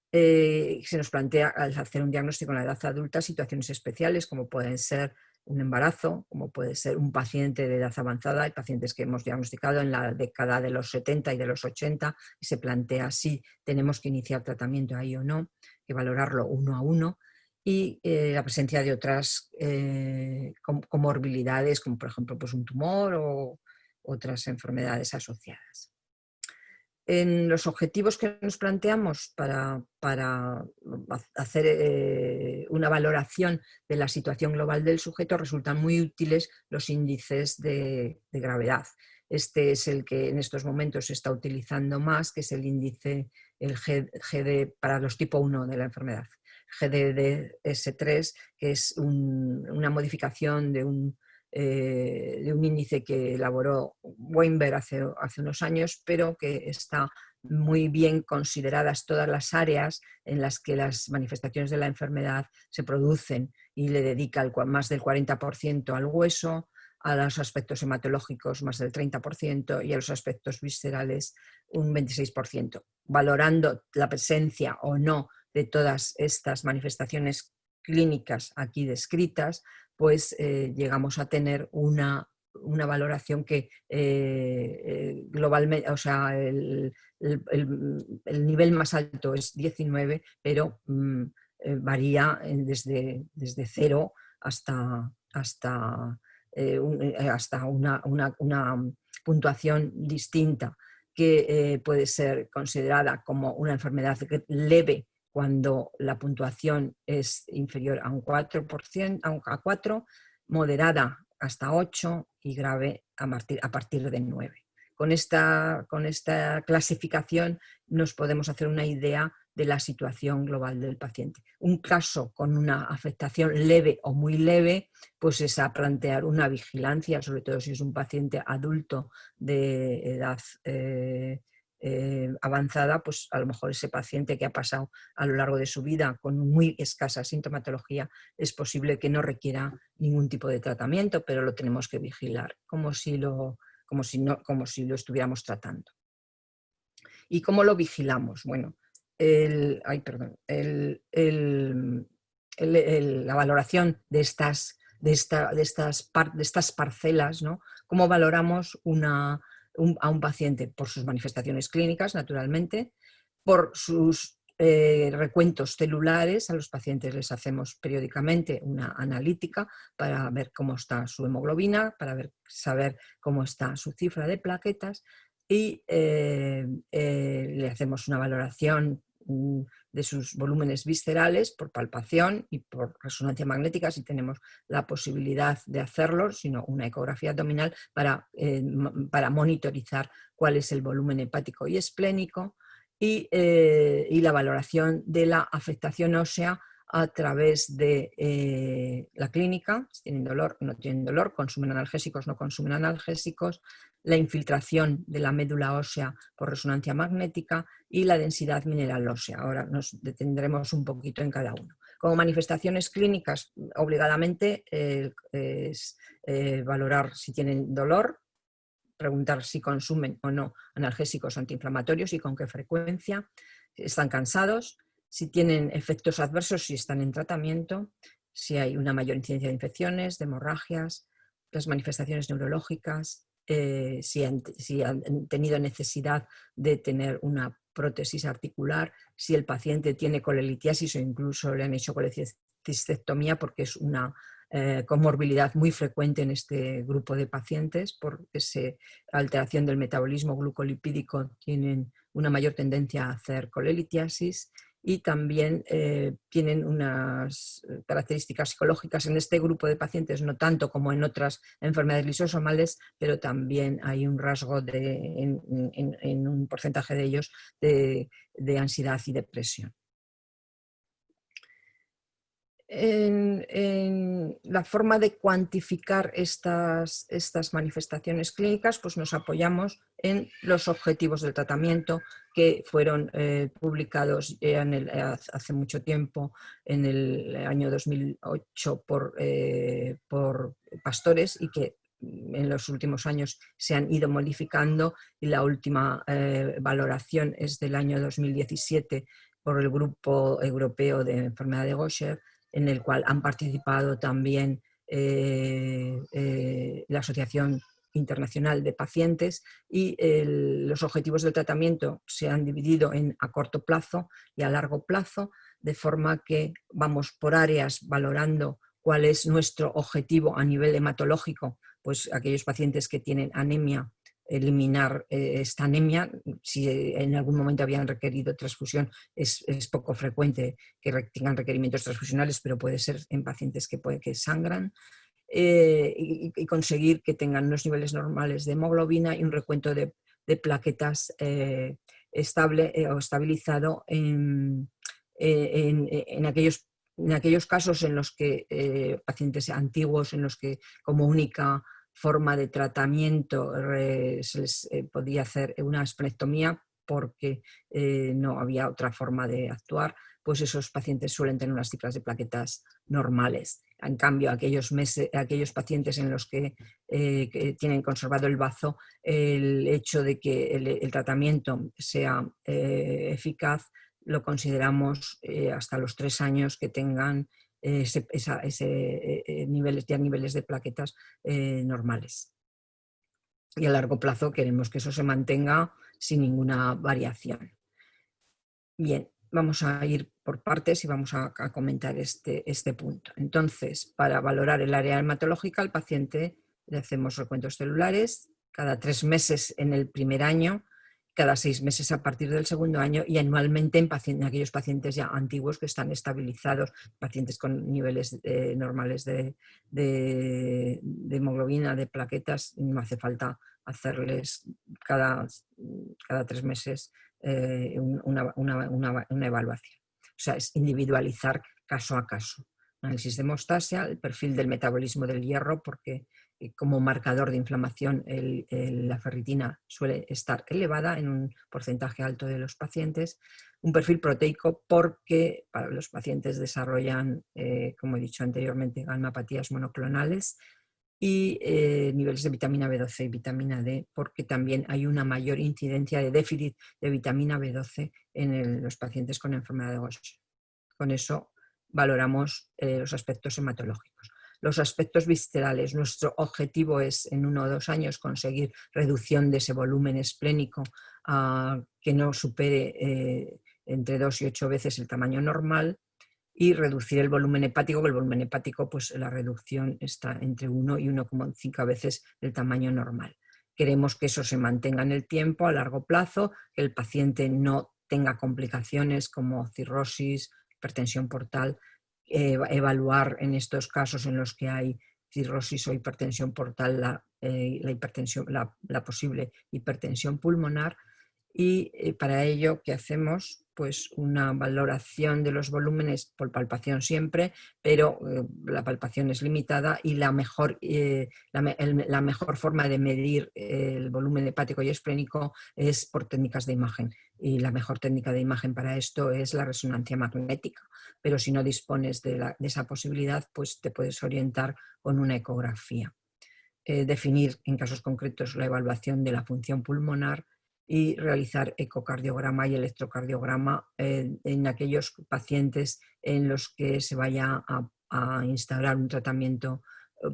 Speaker 2: Se nos plantea, al hacer un diagnóstico en la edad adulta, situaciones especiales como pueden ser un embarazo, como puede ser un paciente de edad avanzada. Hay pacientes que hemos diagnosticado en la década de los 70 y de los 80 y se plantea si tenemos que iniciar tratamiento ahí o no, que valorarlo uno a uno. Y la presencia de otras comorbilidades, como por ejemplo pues un tumor o otras enfermedades asociadas. En los objetivos que nos planteamos para hacer una valoración de la situación global del sujeto, resultan muy útiles los índices de gravedad. Este es el que en estos momentos se está utilizando más, que es el índice, el GD para los tipo 1 de la enfermedad. GDS3, que es una modificación de un índice que elaboró Weinberg hace unos años, pero que está muy bien consideradas todas las áreas en las que las manifestaciones de la enfermedad se producen, y le dedica más del 40% al hueso, a los aspectos hematológicos más del 30% y a los aspectos viscerales un 26%, valorando la presencia o no de todas estas manifestaciones clínicas aquí descritas, pues llegamos a tener una valoración que globalmente, o sea, el nivel más alto es 19, pero varía desde 0 hasta una puntuación distinta, que puede ser considerada como una enfermedad leve cuando la puntuación es inferior a un 4%, a 4, moderada hasta 8 y grave a partir de 9. Con esta clasificación nos podemos hacer una idea de la situación global del paciente. Un caso con una afectación leve o muy leve, pues es a plantear una vigilancia, sobre todo si es un paciente adulto de edad avanzada, pues a lo mejor ese paciente que ha pasado a lo largo de su vida con muy escasa sintomatología, es posible que no requiera ningún tipo de tratamiento, pero lo tenemos que vigilar, como si lo estuviéramos tratando. ¿Y cómo lo vigilamos? Bueno, la valoración de estas parcelas, ¿no? ¿Cómo valoramos a un paciente? Por sus manifestaciones clínicas, naturalmente, por sus recuentos celulares. A los pacientes les hacemos periódicamente una analítica para ver cómo está su hemoglobina, para saber cómo está su cifra de plaquetas, y le hacemos una valoración de sus volúmenes viscerales por palpación y por resonancia magnética, si tenemos la posibilidad de hacerlo, sino una ecografía abdominal para monitorizar cuál es el volumen hepático y esplénico, y la valoración de la afectación ósea a través de la clínica, si tienen dolor o no tienen dolor, consumen analgésicos, no consumen analgésicos, la infiltración de la médula ósea por resonancia magnética y la densidad mineral ósea. Ahora nos detendremos un poquito en cada uno. Como manifestaciones clínicas, obligadamente es valorar si tienen dolor, preguntar si consumen o no analgésicos antiinflamatorios y con qué frecuencia, están cansados, si tienen efectos adversos, si están en tratamiento, si hay una mayor incidencia de infecciones, de hemorragias, las manifestaciones neurológicas, si han tenido necesidad de tener una prótesis articular, si el paciente tiene colelitiasis o incluso le han hecho colecistectomía, porque es una comorbilidad muy frecuente en este grupo de pacientes. Por esa alteración del metabolismo glucolipídico tienen una mayor tendencia a hacer colelitiasis, y también tienen unas características psicológicas en este grupo de pacientes, no tanto como en otras enfermedades lisosomales, pero también hay un rasgo en un porcentaje de ellos de ansiedad y depresión. En la forma de cuantificar estas manifestaciones clínicas, pues nos apoyamos en los objetivos del tratamiento que fueron publicados hace mucho tiempo, en el año 2008, por pastores, y que en los últimos años se han ido modificando, y la última valoración es del año 2017 por el Grupo Europeo de Enfermedad de Gaucher, en el cual han participado también la Asociación Internacional de Pacientes, y los objetivos del tratamiento se han dividido en a corto plazo y a largo plazo, de forma que vamos por áreas valorando cuál es nuestro objetivo a nivel hematológico, pues aquellos pacientes que tienen anemia eliminar esta anemia. Si en algún momento habían requerido transfusión, es poco frecuente que tengan requerimientos transfusionales, pero puede ser en pacientes que sangran. Y conseguir que tengan unos niveles normales de hemoglobina y un recuento de plaquetas estable o estabilizado en aquellos casos en los que pacientes antiguos, en los que como única forma de tratamiento se les podía hacer una esplenectomía porque no había otra forma de actuar, pues esos pacientes suelen tener unas cifras de plaquetas normales. En cambio, aquellos pacientes en los que tienen conservado el bazo, el hecho de que el tratamiento sea eficaz lo consideramos hasta los 3 años que tengan niveles de plaquetas normales. Y a largo plazo queremos que eso se mantenga sin ninguna variación. Bien, vamos a ir por partes y vamos a comentar este punto. Entonces, para valorar el área hematológica, al paciente le hacemos recuentos celulares cada 3 meses en el primer año, cada 6 meses a partir del segundo año y anualmente en aquellos pacientes ya antiguos que están estabilizados, pacientes con niveles normales de hemoglobina, de plaquetas, no hace falta hacerles cada 3 meses una evaluación. O sea, es individualizar caso a caso. Análisis de hemostasia, el perfil del metabolismo del hierro, porque como marcador de inflamación la ferritina suele estar elevada en un porcentaje alto de los pacientes. Un perfil proteico porque para los pacientes desarrollan, como he dicho anteriormente, gammapatías monoclonales, y niveles de vitamina B12 y vitamina D, porque también hay una mayor incidencia de déficit de vitamina B12 en los pacientes con enfermedad de Gaucher. Con eso valoramos los aspectos hematológicos. Los aspectos viscerales, nuestro objetivo es en 1 o 2 años conseguir reducción de ese volumen esplénico que no supere entre 2 y 8 veces el tamaño normal, y reducir el volumen hepático, que el volumen hepático, pues la reducción está entre 1 y 1,5 veces el tamaño normal. Queremos que eso se mantenga en el tiempo, a largo plazo, que el paciente no tenga complicaciones como cirrosis, hipertensión portal, evaluar en estos casos en los que hay cirrosis o hipertensión portal la posible hipertensión pulmonar. Y para ello, ¿qué hacemos? Pues una valoración de los volúmenes por palpación siempre, pero la palpación es limitada y la mejor forma de medir el volumen hepático y esplénico es por técnicas de imagen. Y la mejor técnica de imagen para esto es la resonancia magnética. Pero si no dispones de esa posibilidad, pues te puedes orientar con una ecografía. Definir en casos concretos la evaluación de la función pulmonar y realizar ecocardiograma y electrocardiograma en aquellos pacientes en los que se vaya a instaurar un tratamiento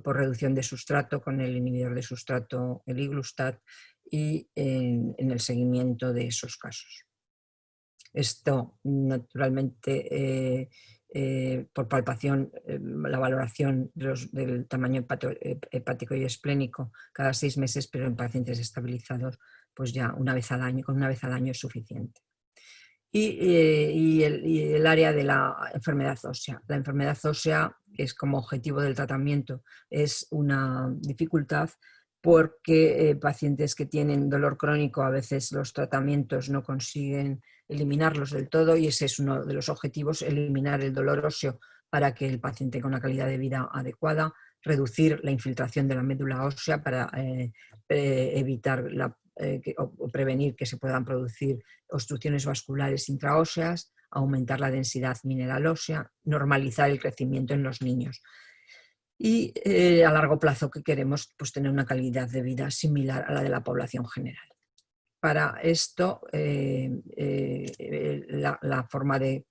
Speaker 2: por reducción de sustrato con el inhibidor de sustrato, el Iglustat, y en el seguimiento de esos casos. Esto, naturalmente, por palpación, la valoración del tamaño hepático y esplénico cada 6 meses, pero en pacientes estabilizados, pues ya con una vez al año es suficiente. Y el área de la enfermedad ósea. La enfermedad ósea, que es como objetivo del tratamiento, es una dificultad porque pacientes que tienen dolor crónico, a veces los tratamientos no consiguen eliminarlos del todo, y ese es uno de los objetivos: eliminar el dolor óseo para que el paciente tenga una calidad de vida adecuada, reducir la infiltración de la médula ósea para evitar o prevenir que se puedan producir obstrucciones vasculares intraóseas, aumentar la densidad mineral ósea, normalizar el crecimiento en los niños. Y a largo plazo, que queremos, pues tener una calidad de vida similar a la de la población general. Para esto, la forma de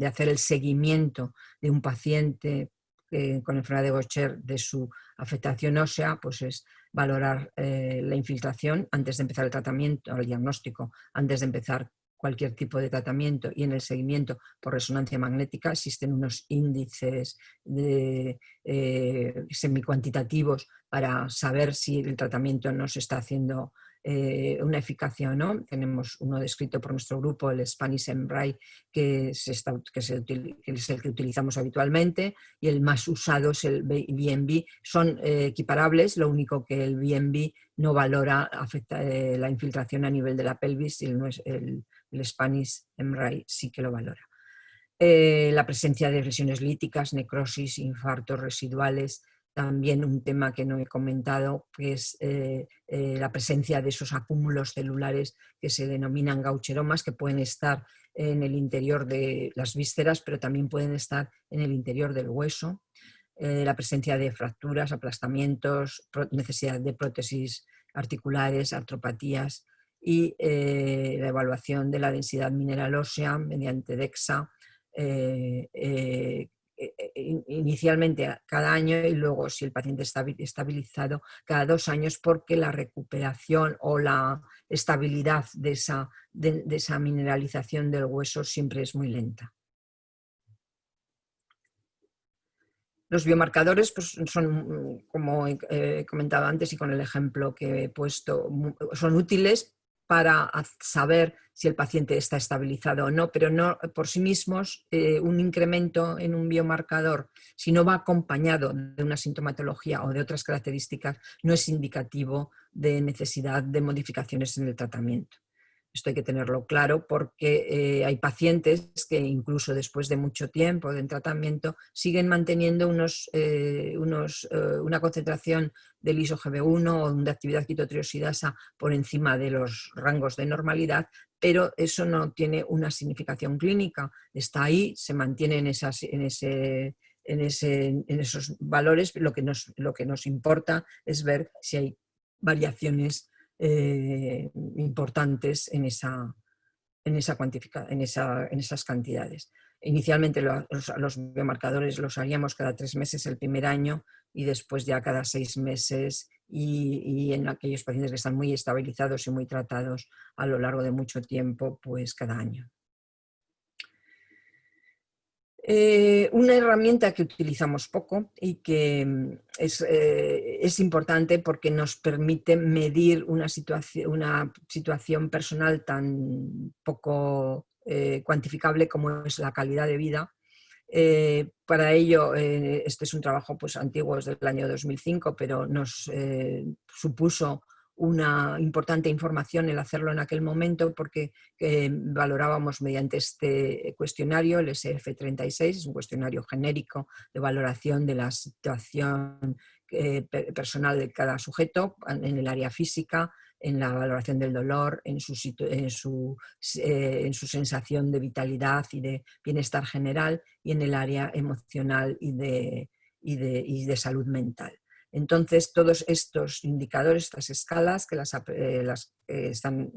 Speaker 2: hacer el seguimiento de un paciente con enfermedad de Gaucher, de su afectación ósea, pues es valorar la infiltración antes de empezar el tratamiento, el diagnóstico, antes de empezar cualquier tipo de tratamiento y en el seguimiento por resonancia magnética existen unos índices semicuantitativos para saber si el tratamiento nos está haciendo una eficacia o no. Tenemos uno descrito por nuestro grupo, el Spanish MRI, que es el que utilizamos habitualmente, y el más usado es el BNB. Son equiparables, lo único que el BNB no valora la infiltración a nivel de la pelvis, y el Spanish MRI sí que lo valora. La presencia de lesiones líticas, necrosis, infartos residuales. También un tema que no he comentado, que es la presencia de esos acúmulos celulares que se denominan gaucheromas, que pueden estar en el interior de las vísceras, pero también pueden estar en el interior del hueso. La presencia de fracturas, aplastamientos, necesidad de prótesis articulares, artropatías, y la evaluación de la densidad mineral ósea mediante DEXA, inicialmente cada año, y luego, si el paciente está estabilizado, cada 2 años, porque la recuperación o la estabilidad de esa mineralización del hueso siempre es muy lenta. Los biomarcadores pues, son, como he comentado antes y con el ejemplo que he puesto, son útiles para saber si el paciente está estabilizado o no, pero no por sí mismos. Un incremento en un biomarcador, si no va acompañado de una sintomatología o de otras características, no es indicativo de necesidad de modificaciones en el tratamiento. Esto hay que tenerlo claro, porque hay pacientes que incluso después de mucho tiempo de tratamiento siguen manteniendo una concentración del ISO-GB1 o de actividad quitotriosidasa por encima de los rangos de normalidad, pero eso no tiene una significación clínica. Está ahí, se mantiene en esos valores. Lo que nos importa es ver si hay variaciones importantes en esas cantidades. Inicialmente los biomarcadores los haríamos cada 3 meses el primer año, y después ya cada 6 meses, y en aquellos pacientes que están muy estabilizados y muy tratados a lo largo de mucho tiempo, pues cada año. Una herramienta que utilizamos poco y que es importante porque nos permite medir una situación personal tan poco cuantificable como es la calidad de vida. Para ello, este es un trabajo pues, antiguo, es del año 2005, pero nos supuso una importante información el hacerlo en aquel momento, porque valorábamos mediante este cuestionario, el SF36, es un cuestionario genérico de valoración de la situación personal de cada sujeto en el área física, en la valoración del dolor, en su sensación de vitalidad y de bienestar general, y en el área emocional y de salud mental. Entonces, todos estos indicadores, estas escalas, que están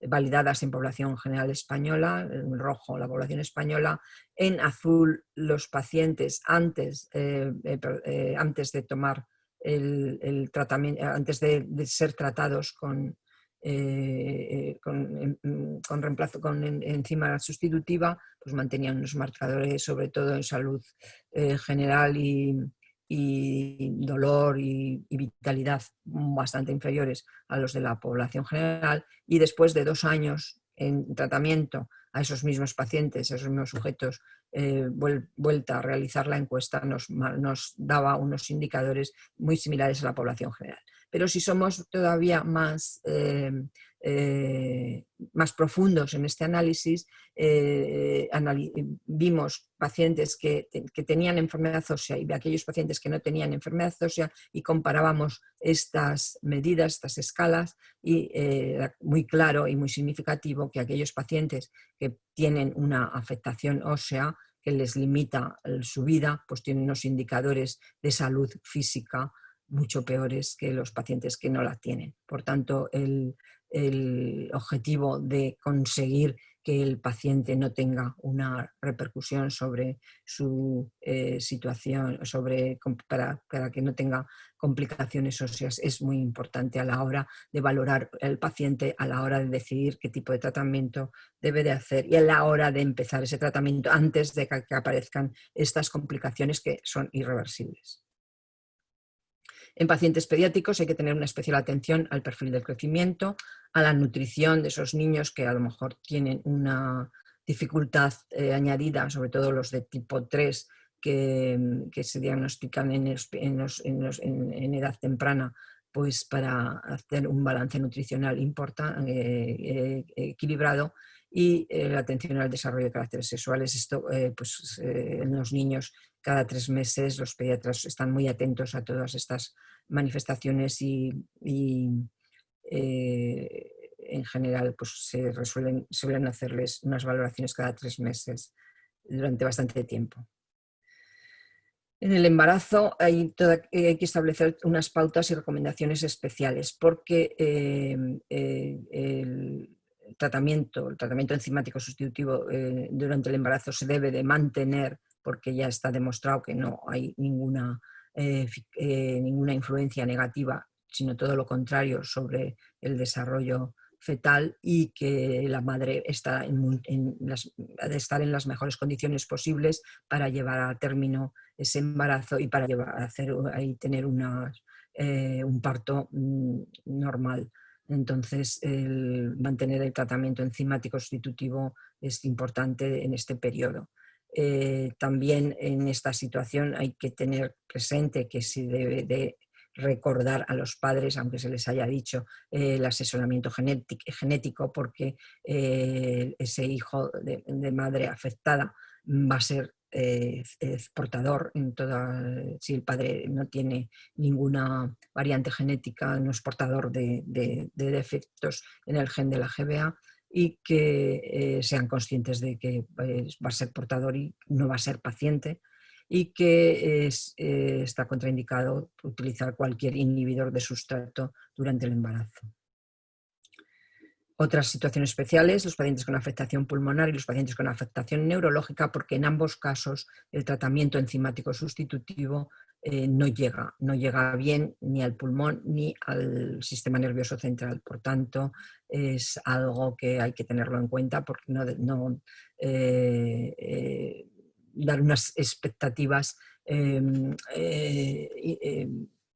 Speaker 2: validadas en población general española, en rojo la población española, en azul los pacientes antes de tomar el tratamiento, antes de ser tratados con reemplazo con enzima sustitutiva, pues mantenían unos marcadores sobre todo en salud general y dolor y vitalidad bastante inferiores a los de la población general, y después de 2 años en tratamiento a esos mismos pacientes, a esos mismos sujetos, vuelta a realizar la encuesta, nos daba unos indicadores muy similares a la población general. Pero si somos todavía más profundos en este análisis, vimos pacientes que tenían enfermedad ósea y aquellos pacientes que no tenían enfermedad ósea, y comparábamos estas medidas, estas escalas, y era muy claro y muy significativo que aquellos pacientes que tienen una afectación ósea que les limita su vida, pues tienen unos indicadores de salud física mucho peores que los pacientes que no la tienen. Por tanto, el objetivo de conseguir que el paciente no tenga una repercusión sobre su situación, para que no tenga complicaciones óseas. Es muy importante a la hora de valorar el paciente, a la hora de decidir qué tipo de tratamiento debe de hacer y a la hora de empezar ese tratamiento antes de que aparezcan estas complicaciones que son irreversibles. En pacientes pediátricos hay que tener una especial atención al perfil del crecimiento, a la nutrición de esos niños que a lo mejor tienen una dificultad añadida, sobre todo los de tipo 3, que se diagnostican en edad temprana, pues para hacer un balance nutricional equilibrado, y la atención al desarrollo de caracteres sexuales. Esto, en los niños, cada 3 meses los pediatras están muy atentos a todas estas manifestaciones y en general pues suelen hacerles unas valoraciones cada 3 meses durante bastante tiempo. En el embarazo hay que establecer unas pautas y recomendaciones especiales porque el tratamiento enzimático sustitutivo durante el embarazo se debe de mantener, porque ya está demostrado que no hay ninguna influencia negativa, sino todo lo contrario sobre el desarrollo fetal, y que la madre está ha de estar en las mejores condiciones posibles para llevar a término ese embarazo y para tener un parto normal. Entonces, mantener el tratamiento enzimático sustitutivo es importante en este periodo. También en esta situación hay que tener presente que se debe de recordar a los padres, aunque se les haya dicho, el asesoramiento genético, porque ese hijo de madre afectada va a ser portador si el padre no tiene ninguna variante genética, no es portador de defectos en el gen de la GBA, y que sean conscientes de que va a ser portador y no va a ser paciente, y que está contraindicado utilizar cualquier inhibidor de sustrato durante el embarazo. Otras situaciones especiales, los pacientes con afectación pulmonar y los pacientes con afectación neurológica, porque en ambos casos el tratamiento enzimático sustitutivo no llega bien ni al pulmón ni al sistema nervioso central. Por tanto, es algo que hay que tenerlo en cuenta, porque no dar unas expectativas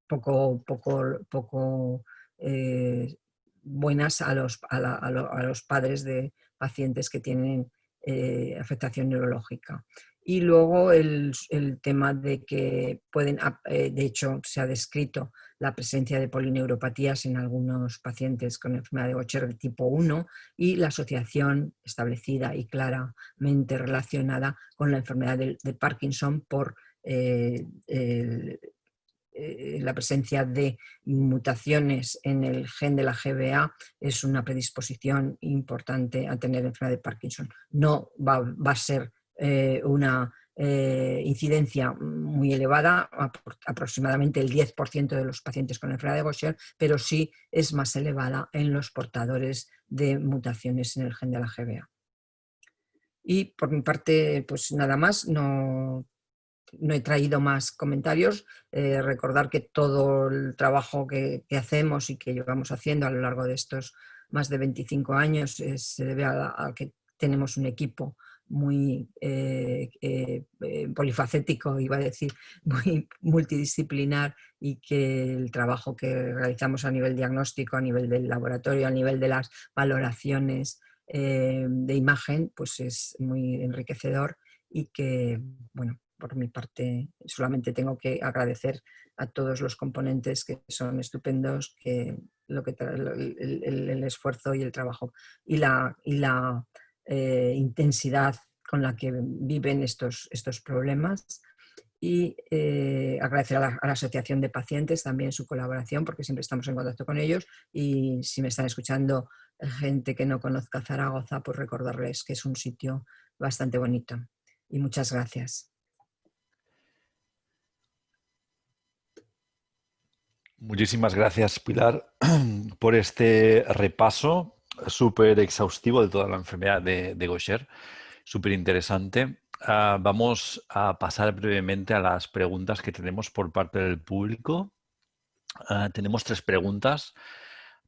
Speaker 2: poco buenas a los padres de pacientes que tienen afectación neurológica. Y luego el tema de que de hecho se ha descrito la presencia de polineuropatías en algunos pacientes con enfermedad de Gaucher de tipo 1, y la asociación establecida y claramente relacionada con la enfermedad de Parkinson por la presencia de mutaciones en el gen de la GBA. Es una predisposición importante a tener enfermedad de Parkinson. No va a ser una incidencia muy elevada, aproximadamente el 10% de los pacientes con enfermedad de Gaucher, pero sí es más elevada en los portadores de mutaciones en el gen de la GBA. Y por mi parte, pues nada más. No he traído más comentarios. Recordar que todo el trabajo que hacemos y que llevamos haciendo a lo largo de estos más de 25 años se debe a que tenemos un equipo muy polifacético, iba a decir, muy multidisciplinar, y que el trabajo que realizamos a nivel diagnóstico, a nivel del laboratorio, a nivel de las valoraciones de imagen, pues es muy enriquecedor, y que, bueno, por mi parte solamente tengo que agradecer a todos los componentes, que son estupendos, que el esfuerzo y el trabajo y la intensidad con la que viven estos problemas. Y agradecer a la Asociación de Pacientes también su colaboración, porque siempre estamos en contacto con ellos, y si me están escuchando gente que no conozca Zaragoza, pues recordarles que es un sitio bastante bonito. Y muchas gracias.
Speaker 1: Muchísimas gracias, Pilar, por este repaso súper exhaustivo de toda la enfermedad de Gaucher, súper interesante. Vamos a pasar brevemente a las preguntas que tenemos por parte del público. Tenemos 3 preguntas.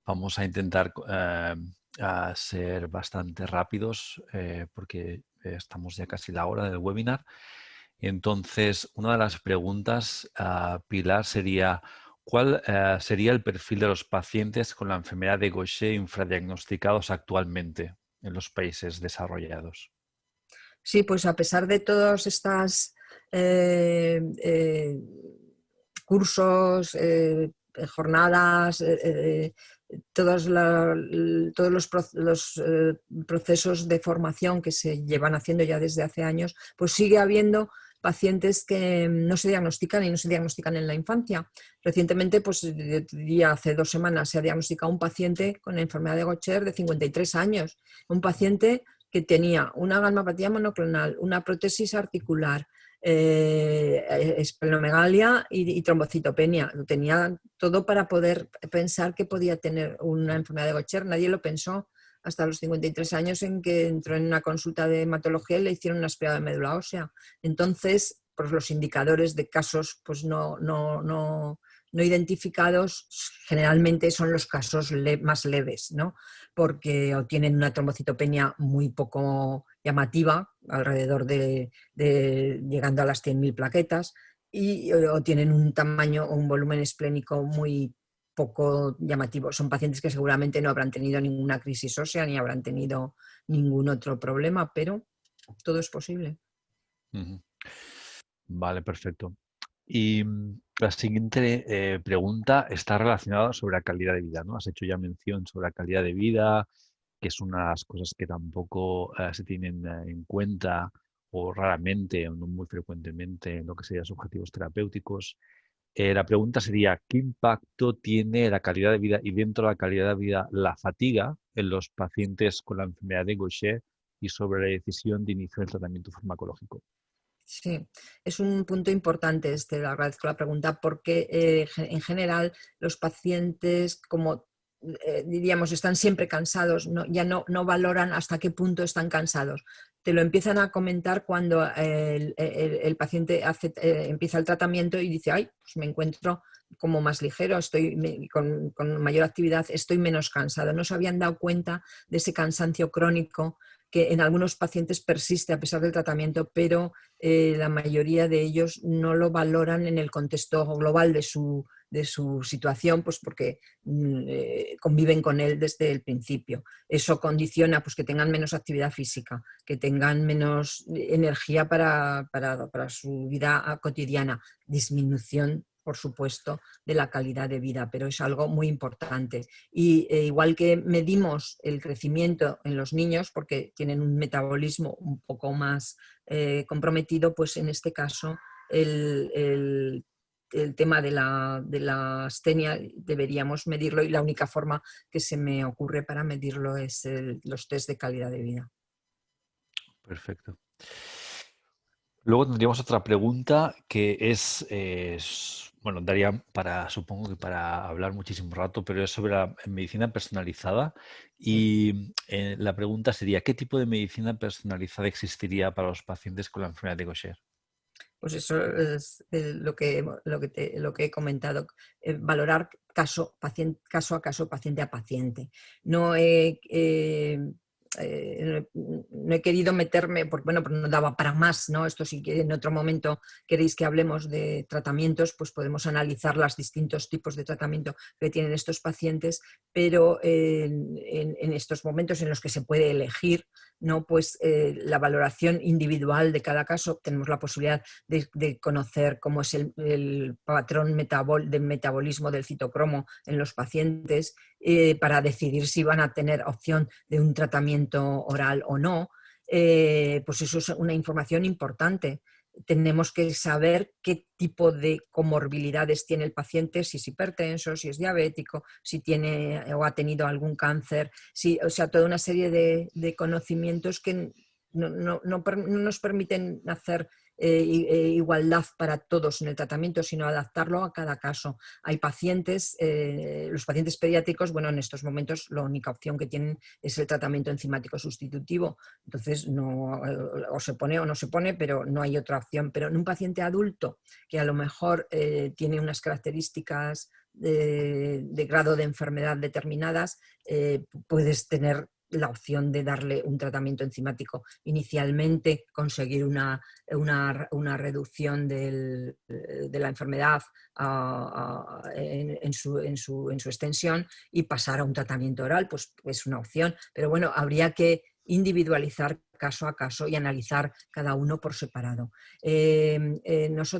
Speaker 1: Vamos a intentar a ser bastante rápidos porque estamos ya casi la hora del webinar. Entonces, una de las preguntas, Pilar, sería ¿cuál sería el perfil de los pacientes con la enfermedad de Gaucher infradiagnosticados actualmente en los países desarrollados?
Speaker 2: Sí, pues a pesar de todos estos cursos, jornadas, todos los procesos de formación que se llevan haciendo ya desde hace años, pues sigue habiendo pacientes que no se diagnostican y no se diagnostican en la infancia. Recientemente, pues ya hace 2 semanas, se ha diagnosticado un paciente con la enfermedad de Gaucher de 53 años, un paciente que tenía una gammopatía monoclonal, una prótesis articular, esplenomegalia y trombocitopenia. Tenía todo para poder pensar que podía tener una enfermedad de Gaucher. Nadie lo pensó hasta los 53 años en que entró en una consulta de hematología y le hicieron una aspirada de médula ósea. Entonces, pues los indicadores de casos pues no identificados generalmente son los casos más leves, ¿no? Porque o tienen una trombocitopenia muy poco llamativa, alrededor llegando a las 100.000 plaquetas, o tienen un tamaño o un volumen esplénico muy poco llamativo. Son pacientes que seguramente no habrán tenido ninguna crisis ósea ni habrán tenido ningún otro problema, pero todo es posible.
Speaker 1: Vale, perfecto. Y la siguiente pregunta está relacionada sobre la calidad de vida, ¿no? Has hecho ya mención sobre la calidad de vida, que es una de las cosas que tampoco se tienen en cuenta o raramente o no muy frecuentemente en lo que serían los objetivos terapéuticos. La pregunta sería, ¿qué impacto tiene la calidad de vida y dentro de la calidad de vida la fatiga en los pacientes con la enfermedad de Gaucher y sobre la decisión de iniciar el tratamiento farmacológico?
Speaker 2: Sí, es un punto importante le agradezco la pregunta, porque en general los pacientes, como diríamos, están siempre cansados, ya no valoran hasta qué punto están cansados. Te lo empiezan a comentar cuando el paciente empieza el tratamiento y dice, ay, pues me encuentro como más ligero, estoy con mayor actividad, estoy menos cansado. No se habían dado cuenta de ese cansancio crónico que en algunos pacientes persiste a pesar del tratamiento, pero la mayoría de ellos no lo valoran en el contexto global de su situación, pues porque conviven con él desde el principio. Eso condiciona pues, que tengan menos actividad física, que tengan menos energía para su vida cotidiana, disminución, por supuesto, de la calidad de vida, pero es algo muy importante. Y igual que medimos el crecimiento en los niños, porque tienen un metabolismo un poco más comprometido, pues en este caso el tema de la astenia deberíamos medirlo, y la única forma que se me ocurre para medirlo es los test de calidad de vida.
Speaker 1: Perfecto. Luego tendríamos otra pregunta que bueno, daría supongo que para hablar muchísimo rato, pero es sobre la medicina personalizada.
Speaker 2: Sí.
Speaker 1: Y la pregunta sería, ¿qué tipo de medicina personalizada existiría para los pacientes con la enfermedad de Gaucher?
Speaker 2: Pues eso es lo que he comentado, valorar caso a caso, paciente a paciente. No no he querido meterme, porque bueno, pues no daba para más, ¿no? Esto sí que en otro momento queréis que hablemos de tratamientos, pues podemos analizar los distintos tipos de tratamiento que tienen estos pacientes, pero en estos momentos en los que se puede elegir, ¿no? Pues la valoración individual de cada caso, tenemos la posibilidad de conocer cómo es el patrón de metabolismo del citocromo en los pacientes, para decidir si van a tener opción de un tratamiento oral o no. Pues eso es una información importante. Tenemos que saber qué tipo de comorbilidades tiene el paciente, si es hipertenso, si es diabético, si tiene o ha tenido algún cáncer, o sea, toda una serie de conocimientos que no nos permiten hacer igualdad para todos en el tratamiento, sino adaptarlo a cada caso. Hay pacientes, los pacientes pediátricos, bueno, en estos momentos la única opción que tienen es el tratamiento enzimático sustitutivo, entonces no, o se pone o no se pone, pero no hay otra opción. Pero en un paciente adulto que a lo mejor tiene unas características de grado de enfermedad determinadas, puedes tener la opción de darle un tratamiento enzimático. Inicialmente conseguir una reducción de la enfermedad en su extensión y pasar a un tratamiento oral, pues es una opción. Pero bueno, habría que individualizar caso a caso y analizar cada uno por separado. Es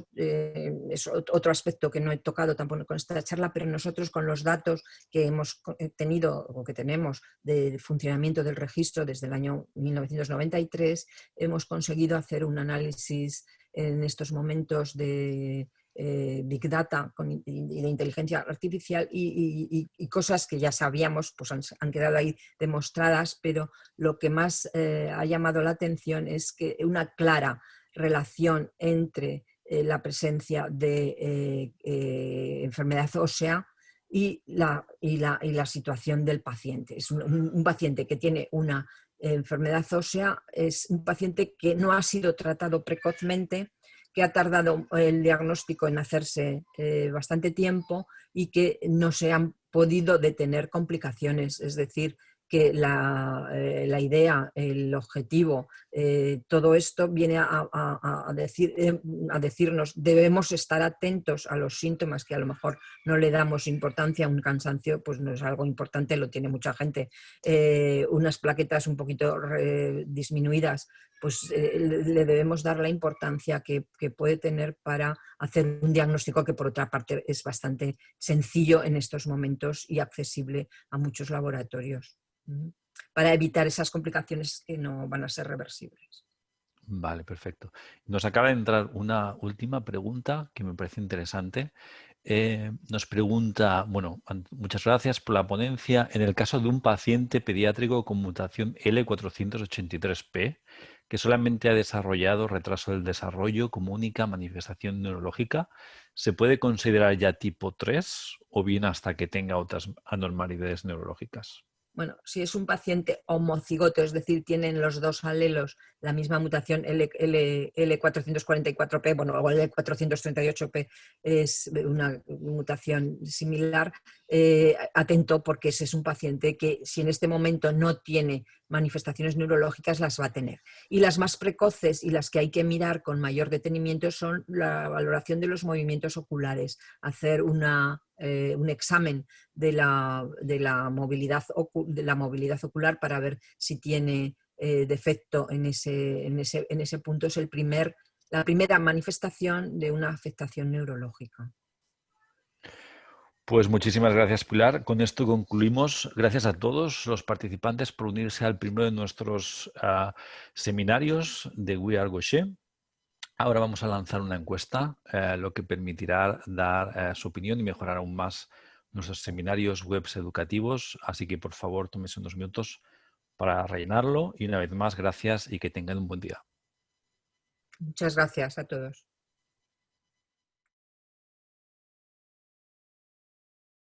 Speaker 2: otro aspecto que no he tocado tampoco con esta charla, pero nosotros con los datos que hemos tenido o que tenemos de funcionamiento del registro desde el año 1993, hemos conseguido hacer un análisis en estos momentos de Big Data y de inteligencia artificial y cosas que ya sabíamos, pues han quedado ahí demostradas, pero lo que más ha llamado la atención es que una clara relación entre la presencia de enfermedad ósea y la situación del paciente. Es un paciente que tiene una enfermedad ósea, es un paciente que no ha sido tratado precozmente, que ha tardado el diagnóstico en hacerse bastante tiempo y que no se han podido detener complicaciones. Es decir, que la idea, el objetivo, todo esto viene a decirnos debemos estar atentos a los síntomas que a lo mejor no le damos importancia. Un cansancio pues no es algo importante, lo tiene mucha gente. Unas plaquetas un poquito disminuidas, pues le debemos dar la importancia que puede tener para hacer un diagnóstico que por otra parte es bastante sencillo en estos momentos y accesible a muchos laboratorios, para evitar esas complicaciones que no van a ser reversibles.
Speaker 1: Vale, perfecto. Nos acaba de entrar una última pregunta que me parece interesante. Nos pregunta, bueno, muchas gracias por la ponencia. En el caso de un paciente pediátrico con mutación L483P, que solamente ha desarrollado retraso del desarrollo como única manifestación neurológica, ¿se puede considerar ya tipo 3 o bien hasta que tenga otras anormalidades neurológicas?
Speaker 2: Bueno, si es un paciente homocigoto, es decir, tienen los dos alelos la misma mutación L444P, bueno, o L438P es una mutación similar, atento, porque ese es un paciente que si en este momento no tiene manifestaciones neurológicas, las va a tener. Y las más precoces y las que hay que mirar con mayor detenimiento son la valoración de los movimientos oculares, hacer un examen de la movilidad ocular para ver si tiene defecto en ese punto. Es la primera manifestación de una afectación neurológica.
Speaker 1: Pues muchísimas gracias, Pilar. Con esto concluimos. Gracias a todos los participantes por unirse al primero de nuestros seminarios de We Are Gaucher. Ahora vamos a lanzar una encuesta, lo que permitirá dar su opinión y mejorar aún más nuestros seminarios webs educativos. Así que, por favor, tómense unos minutos para rellenarlo. Y una vez más, gracias y que tengan un buen día.
Speaker 2: Muchas gracias a todos.